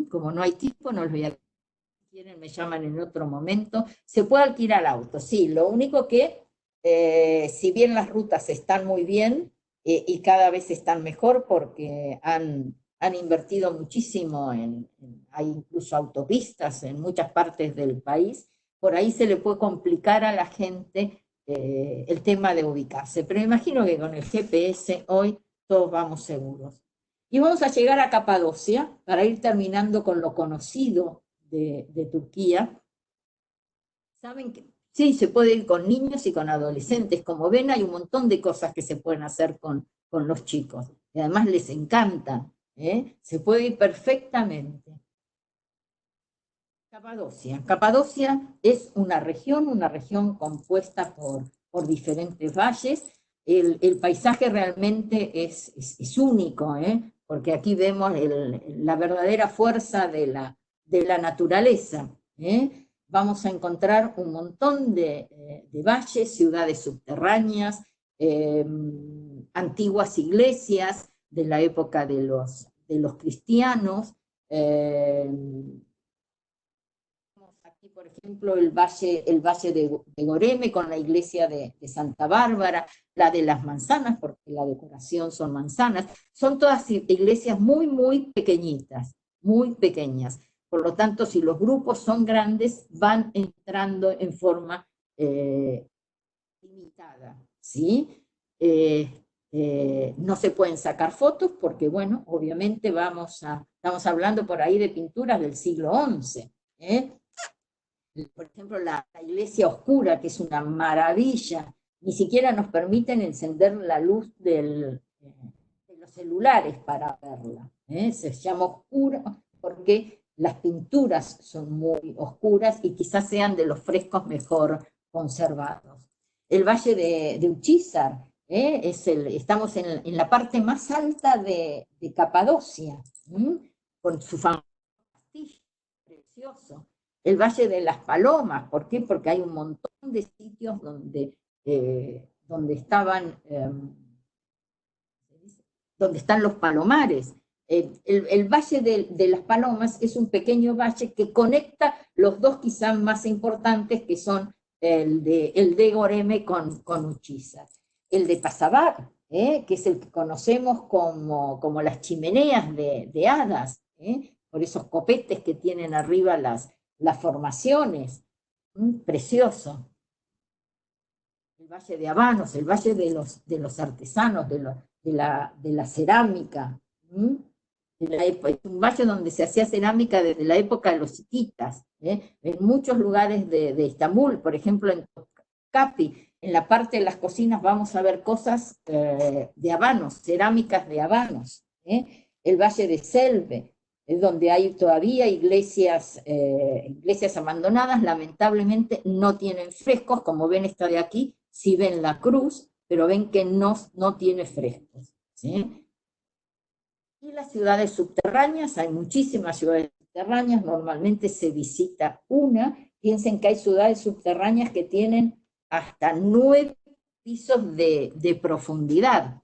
Como no hay tiempo, no los voy a... Si quieren, me llaman en otro momento. Se puede alquilar auto, sí. Lo único que, si bien las rutas están muy bien y cada vez están mejor porque han invertido muchísimo hay incluso autopistas en muchas partes del país, por ahí se le puede complicar a la gente el tema de ubicarse. Pero me imagino que con el GPS hoy todos vamos seguros. Y vamos a llegar a Capadocia para ir terminando con lo conocido de Turquía. Saben que sí, se puede ir con niños y con adolescentes. Como ven, hay un montón de cosas que se pueden hacer con los chicos. Y además les encantan. Se puede ir perfectamente. Capadocia. Capadocia es una región compuesta por diferentes valles. El paisaje realmente es único, porque aquí vemos la verdadera fuerza de la naturaleza. Vamos a encontrar un montón de valles, ciudades subterráneas, antiguas iglesias de la época de los cristianos. Aquí, por ejemplo, el valle de Goreme con la iglesia de Santa Bárbara, la de las manzanas, porque la decoración son manzanas. Son todas iglesias muy, muy pequeñitas, muy pequeñas. Por lo tanto, si los grupos son grandes, van entrando en forma limitada, ¿sí? No se pueden sacar fotos porque, bueno, obviamente estamos hablando por ahí de pinturas del siglo XI, por ejemplo, la iglesia oscura, que es una maravilla, ni siquiera nos permiten encender la luz de los celulares para verla. Se llama oscura porque las pinturas son muy oscuras y quizás sean de los frescos mejor conservados. El valle de Uchizar, estamos en la parte más alta de Capadocia, con su famoso castillo precioso. El Valle de las Palomas, ¿por qué? Porque hay un montón de sitios donde están los palomares. El Valle de las Palomas es un pequeño valle que conecta los dos quizás más importantes, que son el de Goreme con Uchizar. El de Pasabar, que es el que conocemos como las chimeneas de hadas, por esos copetes que tienen arriba las formaciones. Precioso. El Valle de Habanos, el Valle de los artesanos, de la cerámica. Es un valle donde se hacía cerámica desde la época de los hititas. En muchos lugares de Estambul, por ejemplo en Topkapi, en la parte de las cocinas vamos a ver cosas de habanos, cerámicas de habanos, el Valle de Selve, es donde hay todavía iglesias abandonadas, lamentablemente no tienen frescos, como ven esta de aquí, sí ven la cruz, pero ven que no tiene frescos, ¿sí? Y las ciudades subterráneas, hay muchísimas ciudades subterráneas, normalmente se visita una. Piensen que hay ciudades subterráneas que tienen hasta 9 pisos de profundidad.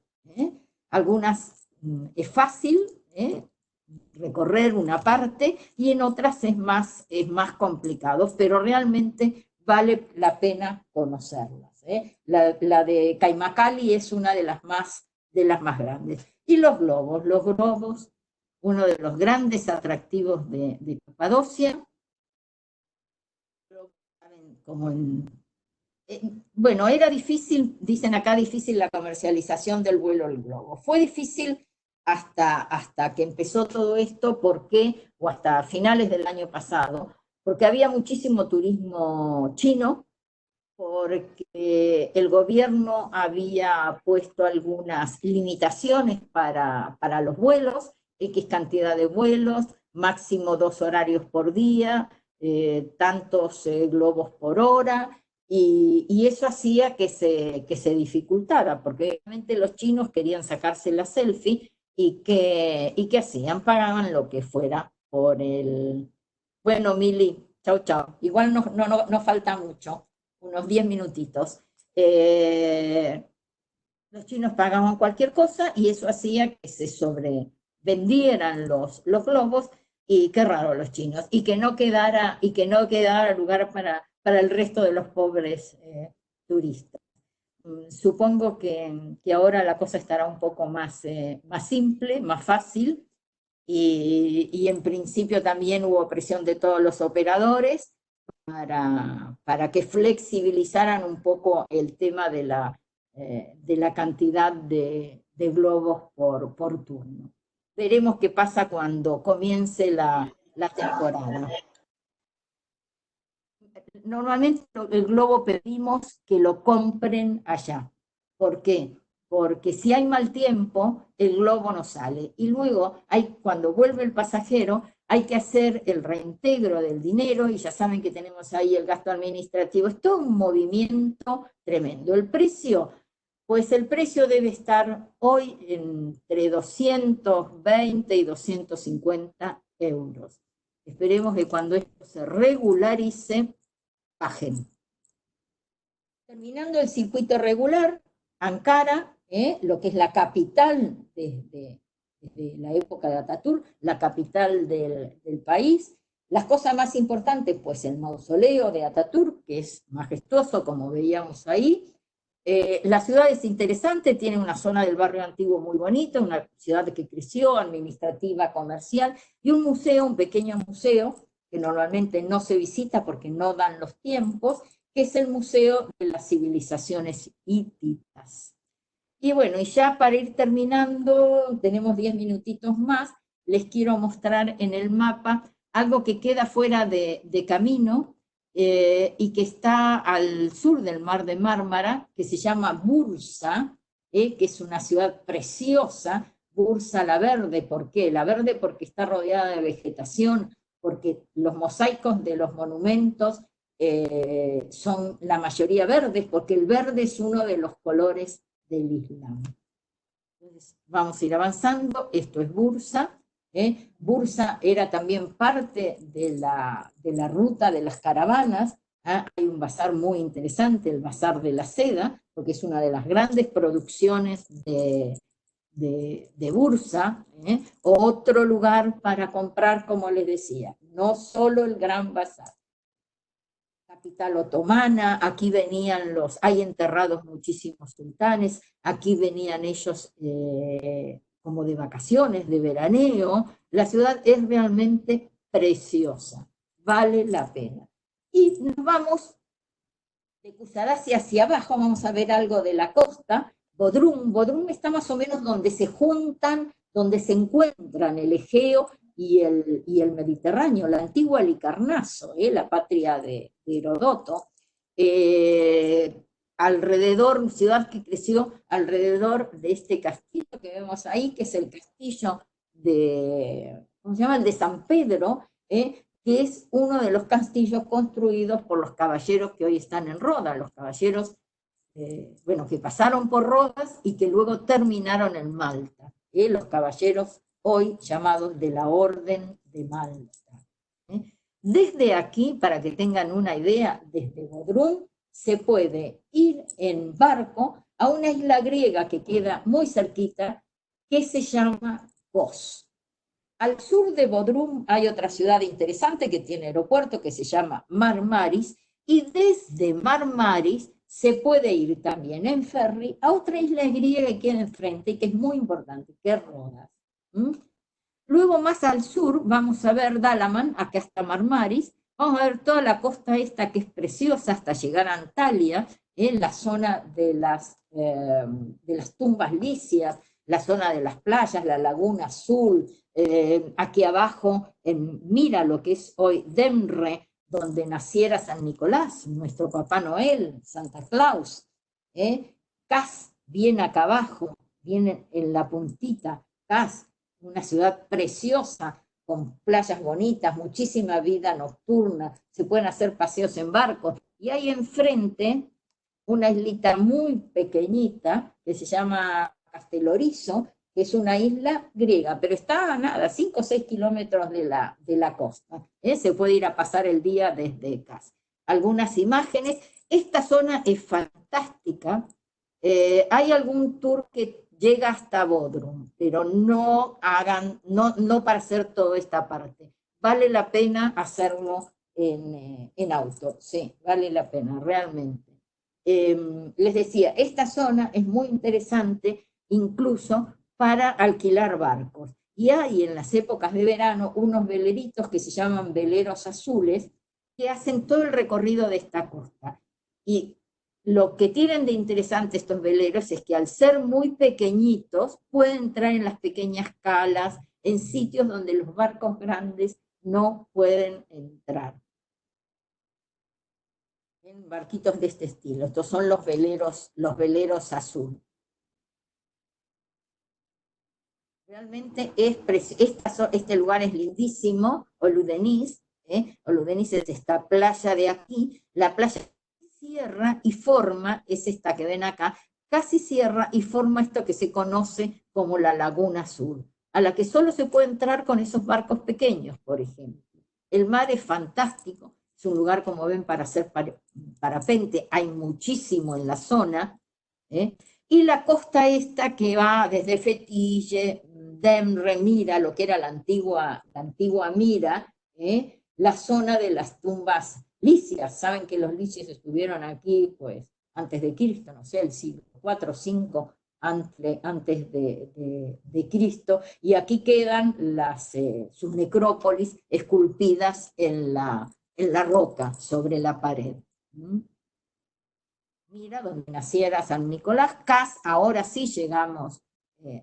Algunas es fácil recorrer una parte y en otras es más complicado, pero realmente vale la pena conocerlas. La de Caimacali es una de las más grandes. Y los globos, uno de los grandes atractivos de Capadocia, como bueno, era difícil, dicen acá, difícil la comercialización del vuelo del globo. Fue difícil hasta que empezó todo esto, ¿por qué? O hasta finales del año pasado, porque había muchísimo turismo chino, porque el gobierno había puesto algunas limitaciones para los vuelos, X cantidad de vuelos, máximo 2 horarios por día, tantos globos por hora, y eso hacía que se dificultara, porque obviamente los chinos querían sacarse la selfie, y ¿qué hacían? Pagaban lo que fuera por el... Bueno, Mili, chau, chau. Igual no falta mucho, unos 10 minutitos. Los chinos pagaban cualquier cosa y eso hacía que se sobrevendieran los globos, y qué raro los chinos, y que no quedara lugar para el resto de los pobres turistas. Supongo que ahora la cosa estará un poco más simple, más fácil, y en principio también hubo presión de todos los operadores para que flexibilizaran un poco el tema de la cantidad de globos por turno. Veremos qué pasa cuando comience la temporada. Normalmente el globo pedimos que lo compren allá. ¿Por qué? Porque si hay mal tiempo, el globo no sale. Y luego, cuando vuelve el pasajero, hay que hacer el reintegro del dinero, y ya saben que tenemos ahí el gasto administrativo. Es todo un movimiento tremendo. El precio, pues el precio debe estar hoy entre 220 y 250 euros. Esperemos que cuando esto se regularice, bajen. Terminando el circuito regular, Ankara, lo que es la capital desde la época de Atatürk, la capital del país. Las cosas más importantes, pues el mausoleo de Atatürk, que es majestuoso, como veíamos ahí. La ciudad es interesante, tiene una zona del barrio antiguo muy bonita, una ciudad que creció, administrativa, comercial, y un museo, un pequeño museo, que normalmente no se visita porque no dan los tiempos, que es el Museo de las Civilizaciones Hititas. Y bueno, y ya para ir terminando, tenemos 10 minutitos más, les quiero mostrar en el mapa algo que queda fuera de camino, y que está al sur del Mar de Mármara, que se llama Bursa, que es una ciudad preciosa. Bursa la Verde, ¿por qué? La Verde porque está rodeada de vegetación, porque los mosaicos de los monumentos son la mayoría verdes, porque el verde es uno de los colores del Islam. Entonces, vamos a ir avanzando. Esto es Bursa. Bursa era también parte de la ruta de las caravanas. Hay un bazar muy interesante, el Bazar de la Seda, porque es una de las grandes producciones de Bursa. Otro lugar para comprar, como les decía, no solo el Gran Bazar. Capital otomana, aquí hay enterrados muchísimos sultanes, aquí venían ellos como de vacaciones, de veraneo. La ciudad es realmente preciosa, vale la pena. Y nos vamos de Kusadasi hacia abajo, vamos a ver algo de la costa. Bodrum está más o menos donde se juntan, donde se encuentran el Egeo y el Mediterráneo, la antigua Halicarnaso, la patria de Herodoto. alrededor, ciudad que creció alrededor de este castillo que vemos ahí, que es el castillo de, ¿cómo se llama? El de San Pedro, que es uno de los castillos construidos por los caballeros que hoy están en Roda, los caballeros, bueno, que pasaron por Rodas y que luego terminaron en Malta, los caballeros hoy llamados de la Orden de Malta. Desde aquí, para que tengan una idea, desde Bodrum se puede ir en barco a una isla griega que queda muy cerquita, que se llama Kos. Al sur de Bodrum hay otra ciudad interesante que tiene aeropuerto que se llama Marmaris, y desde Marmaris se puede ir también en ferry a otra isla griega que queda enfrente y que es muy importante, que es Rodas. Luego más al sur vamos a ver Dalaman, acá hasta Marmaris, vamos a ver toda la costa esta que es preciosa hasta llegar a Antalya, en la zona de las tumbas licias, la zona de las playas, la laguna azul, aquí abajo mira lo que es hoy Demre, donde naciera San Nicolás, nuestro Papá Noel, Santa Claus. Kaz, bien acá abajo, bien en la puntita, Kaz, una ciudad preciosa, con playas bonitas, muchísima vida nocturna, se pueden hacer paseos en barcos, y hay enfrente una islita muy pequeñita que se llama Castellorizo, que es una isla griega, pero está a nada, 5 o 6 kilómetros de la costa. Se puede ir a pasar el día desde casa. Algunas imágenes. Esta zona es fantástica. Hay algún tour que llega hasta Bodrum, pero no para hacer toda esta parte. Vale la pena hacerlo en auto, sí, vale la pena, realmente. Les decía, esta zona es muy interesante incluso para alquilar barcos. Y hay en las épocas de verano unos veleritos que se llaman veleros azules, que hacen todo el recorrido de esta costa. Y lo que tienen de interesante estos veleros es que al ser muy pequeñitos pueden entrar en las pequeñas calas, en sitios donde los barcos grandes no pueden entrar. En barquitos de este estilo. Estos son los veleros azul. Realmente este lugar es lindísimo, Oludenis. Oludenis es esta playa de aquí. La playa cierra y forma, es esta que ven acá, casi cierra y forma esto que se conoce como la Laguna Azul, a la que solo se puede entrar con esos barcos pequeños, por ejemplo. El mar es fantástico, es un lugar, como ven, para hacer parapente, hay muchísimo en la zona, y la costa esta que va desde Fetille, Demre, Mira, lo que era la antigua Mira, la zona de las tumbas licias. Saben que los licios estuvieron aquí, pues, antes de Cristo, no sé, el siglo IV o V antes de Cristo, y aquí quedan sus necrópolis esculpidas en la roca, sobre la pared. Mira, donde naciera San Nicolás. Kaz, ahora sí llegamos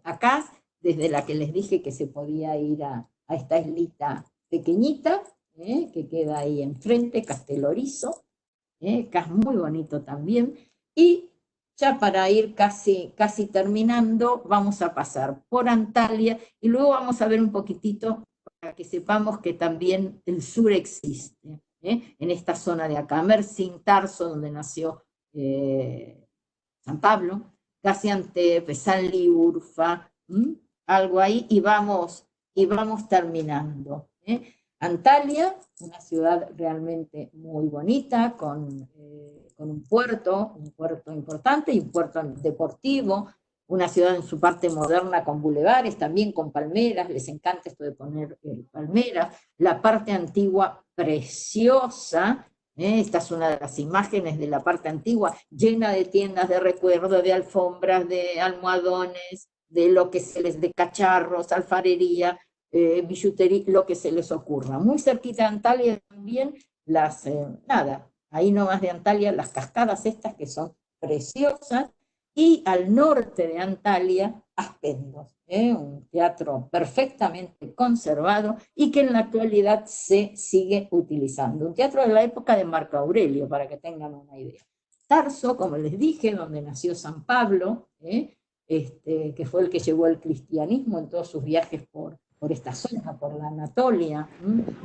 a Kaz, desde la que les dije que se podía ir a esta islita pequeñita, que queda ahí enfrente, Castellorizo, Kaz muy bonito también. Y ya para ir casi terminando, vamos a pasar por Antalya y luego vamos a ver un poquitito para que sepamos que también el sur existe, en esta zona de acá, Mersin, Tarso, donde nació San Pablo, Gaziantep, Sanli, Urfa, algo ahí, y vamos terminando. Antalya, una ciudad realmente muy bonita, con un puerto importante y un puerto deportivo, una ciudad en su parte moderna con bulevares, también con palmeras, les encanta esto de poner palmeras, la parte antigua preciosa. Esta es una de las imágenes de la parte antigua, llena de tiendas de recuerdo, de alfombras, de almohadones, de cacharros, alfarería, billutería, lo que se les ocurra. Muy cerquita de Antalya también, ahí nomás de Antalya, las cascadas estas que son preciosas, y al norte de Antalya, Aspendos, un teatro perfectamente conservado y que en la actualidad se sigue utilizando. Un teatro de la época de Marco Aurelio, para que tengan una idea. Tarso, como les dije, donde nació San Pablo, que fue el que llevó el cristianismo en todos sus viajes por esta zona, por la Anatolia,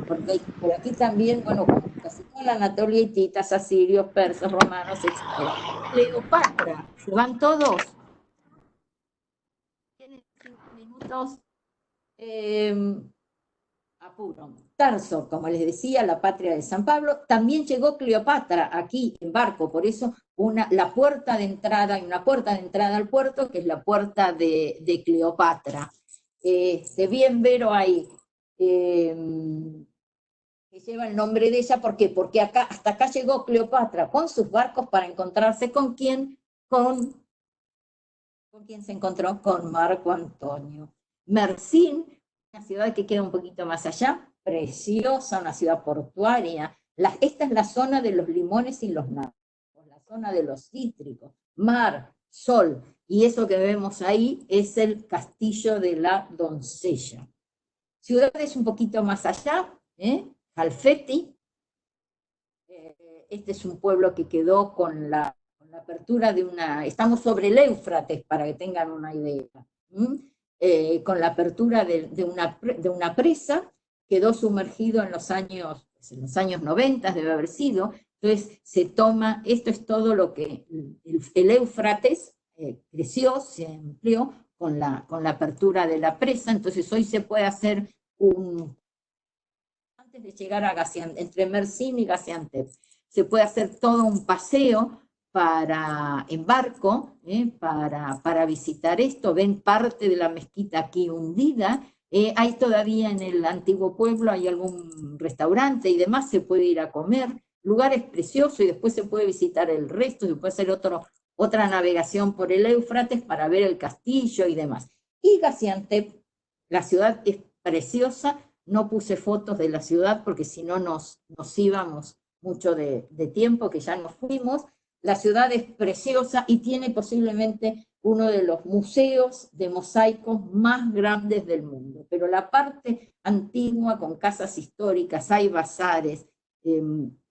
porque por aquí también, bueno, como casi toda la Anatolia, hititas, asirios, persas, romanos, etc. Cleopatra, ¿se van todos? Tienen 5 minutos. Apuro. Tarso, como les decía, la patria de San Pablo, también llegó Cleopatra aquí en barco, por eso la puerta de entrada, hay una puerta de entrada al puerto, que es la puerta de Cleopatra. Bien Vero ahí, que lleva el nombre de ella, ¿por qué? Porque hasta acá llegó Cleopatra con sus barcos para encontrarse ¿con quién? ¿Con quién se encontró? Con Marco Antonio. Mersin, una ciudad que queda un poquito más allá, preciosa, una ciudad portuaria. Esta es la zona de los limones y los naranjos, la zona de los cítricos, mar, sol, y eso que vemos ahí es el castillo de la doncella. Ciudades un poquito más allá, Alfeti, este es un pueblo que quedó con la apertura de estamos sobre el Éufrates para que tengan una idea, con la apertura de una presa, quedó sumergido en los años 90, debe haber sido, entonces se toma, esto es todo lo que el Éufrates creció, se amplió con la apertura de la presa, entonces hoy se puede hacer antes de llegar a Gaziantep, entre Mersin y Gaziantep, se puede hacer todo un paseo en barco, para visitar esto. Ven parte de la mezquita aquí hundida. Hay todavía en el antiguo pueblo, hay algún restaurante y demás, se puede ir a comer. Lugares preciosos y después se puede visitar el resto, se puede hacer otra navegación por el Éufrates para ver el castillo y demás. Y Gaziantep, la ciudad es preciosa. No puse fotos de la ciudad porque si no nos íbamos mucho de tiempo, que ya nos fuimos. La ciudad es preciosa y tiene posiblemente uno de los museos de mosaicos más grandes del mundo. Pero la parte antigua, con casas históricas, hay bazares,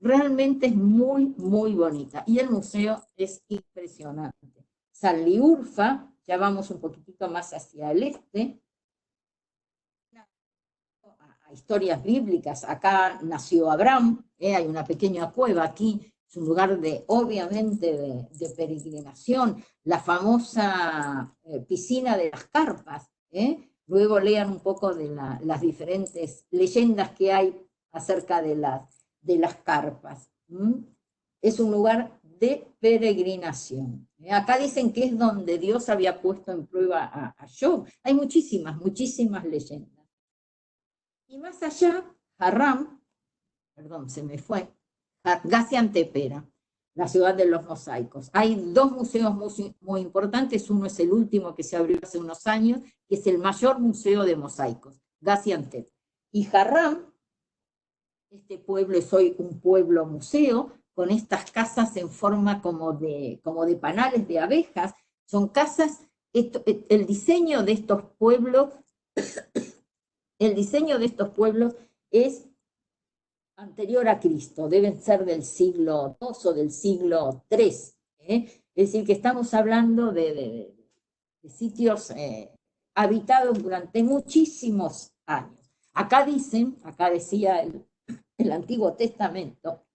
realmente es muy, muy bonita. Y el museo es impresionante. Sanliurfa, ya vamos un poquitito más hacia el este, historias bíblicas. Acá nació Abraham, hay una pequeña cueva aquí, es un lugar obviamente de peregrinación, la famosa piscina de las carpas. Luego lean un poco de las diferentes leyendas que hay acerca de las carpas. Es un lugar de peregrinación. Acá dicen que es donde Dios había puesto en prueba a Job. Hay muchísimas, muchísimas leyendas. Y más allá, se me fue, Gaziantep, la ciudad de los mosaicos. Hay dos museos muy, muy importantes, uno es el último que se abrió hace unos años, que es el mayor museo de mosaicos, Gaziantep. Y Harran, este pueblo es hoy un pueblo museo, con estas casas en forma como de panales de abejas, son casas, el diseño de estos pueblos es anterior a Cristo, deben ser del siglo II o del siglo III. Es decir, que estamos hablando de sitios habitados durante muchísimos años. Acá decía el Antiguo Testamento,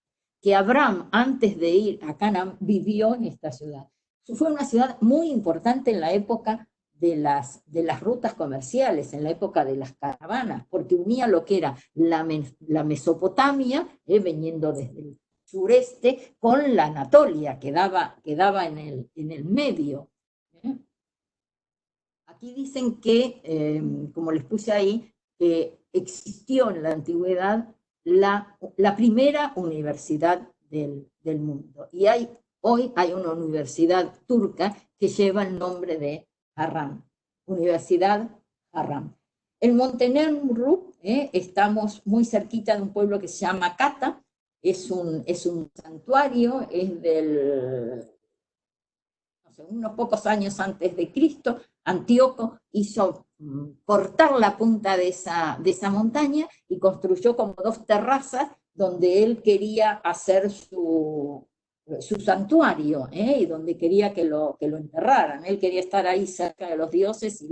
que Abraham, antes de ir a Canaán, vivió en esta ciudad. Fue una ciudad muy importante en la época de las rutas comerciales, en la época de las caravanas, porque unía lo que era la Mesopotamia, viniendo desde el sureste, con la Anatolia, que daba en el medio. Aquí dicen que, como les puse ahí, que existió en la antigüedad la primera universidad del mundo. Y hoy hay una universidad turca que lleva el nombre de Harran, Universidad Harran. En Montenegro estamos muy cerquita de un pueblo que se llama Kata, es un santuario, es unos pocos años antes de Cristo. Antíoco hizo cortar la punta de esa montaña y construyó como dos terrazas donde él quería hacer su su santuario, y donde quería que lo enterraran. Él quería estar ahí cerca de los dioses y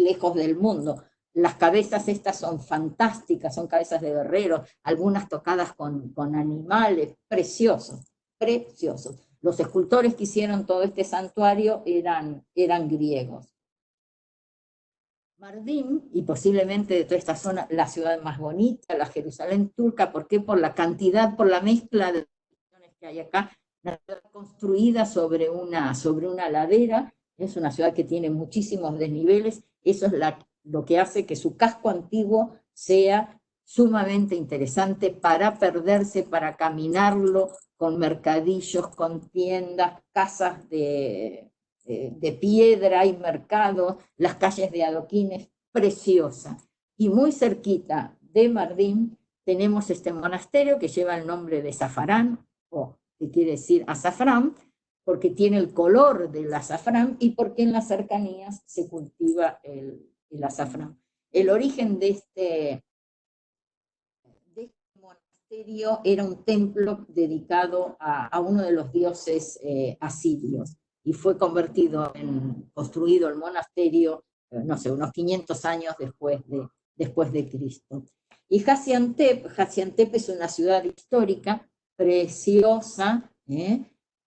lejos del mundo. Las cabezas estas son fantásticas, son cabezas de guerreros, algunas tocadas con animales, preciosos, preciosos. Los escultores que hicieron todo este santuario eran griegos. Mardin, y posiblemente de toda esta zona, la ciudad más bonita, la Jerusalén turca. ¿Por qué? Por la cantidad, por la mezcla de regiones que hay acá. Una ciudad construida sobre una ladera, es una ciudad que tiene muchísimos desniveles. Eso es lo que hace que su casco antiguo sea sumamente interesante para perderse, para caminarlo, con mercadillos, con tiendas, casas de piedra y mercados, las calles de adoquines, preciosa. Y muy cerquita de Mardin tenemos este monasterio que lleva el nombre de Zafarán, o que quiere decir azafrán, porque tiene el color del azafrán y porque en las cercanías se cultiva el azafrán. El origen de este monasterio era un templo dedicado a uno de los dioses asirios, y fue construido el monasterio, no sé, unos 500 años después de Cristo. Y Gaziantep es una ciudad histórica, preciosa,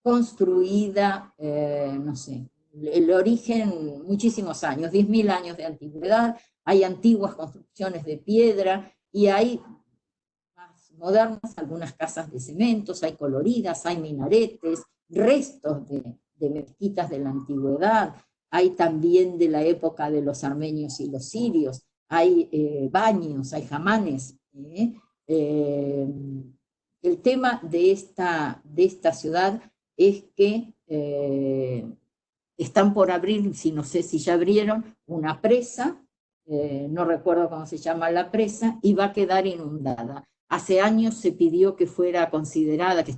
construida, no sé, el origen, muchísimos años, 10.000 años de antigüedad. Hay antiguas construcciones de piedra y hay más modernas, algunas casas de cementos, hay coloridas, hay minaretes, restos de mezquitas de la antigüedad, hay también de la época de los armenios y los sirios, hay baños, hay jamanes. El tema de esta ciudad es que están por abrir, si no sé si ya abrieron, una presa, no recuerdo cómo se llama la presa, y va a quedar inundada. Hace años se pidió que fuera considerada, que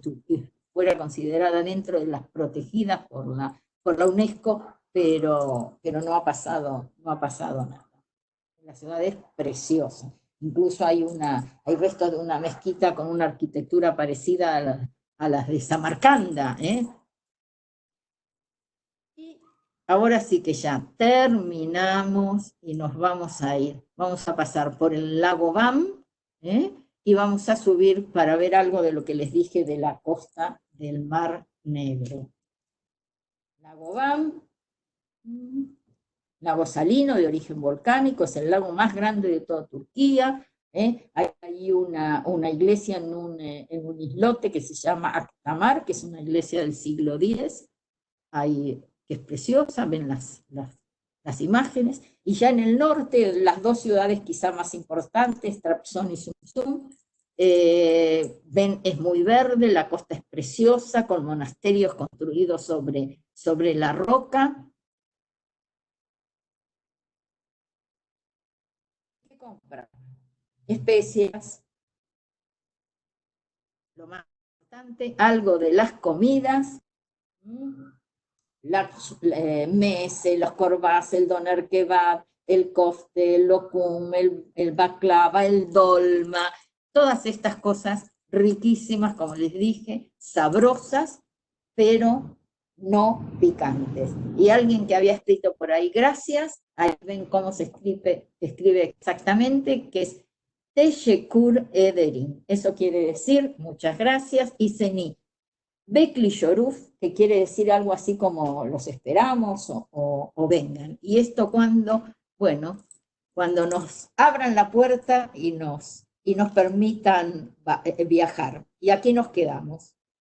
fuera considerada dentro de las protegidas por la UNESCO, pero no ha pasado nada. La ciudad es preciosa. Incluso hay restos de una mezquita con una arquitectura parecida a las de Samarcanda. Y ahora sí que ya terminamos y nos vamos a ir. Vamos a pasar por el lago Van, y vamos a subir para ver algo de lo que les dije de la costa del Mar Negro. Lago Van, lago salino de origen volcánico, es el lago más grande de toda Turquía. Hay una iglesia en un islote que se llama Aktamar, que es una iglesia del siglo X, que es preciosa, ven las imágenes. Y ya en el norte, las dos ciudades quizá más importantes, Trabzon y Samsun, ven, es muy verde, la costa es preciosa, con monasterios construidos sobre la roca. ¿Qué comprar? Especias, lo más importante, algo de las comidas, mese, los korbas, el doner kebab, el kofte, el lokum, el baklava, el dolma, todas estas cosas riquísimas, como les dije, sabrosas, pero no picantes. Y alguien que había escrito por ahí, gracias, ahí ven cómo se escribe exactamente, que es Teşekkür ederim. Eso quiere decir muchas gracias, y Seni Bekli Yoruf, que quiere decir algo así como los esperamos o vengan. Y esto bueno, cuando nos abran la puerta y nos permitan viajar. Y aquí nos quedamos.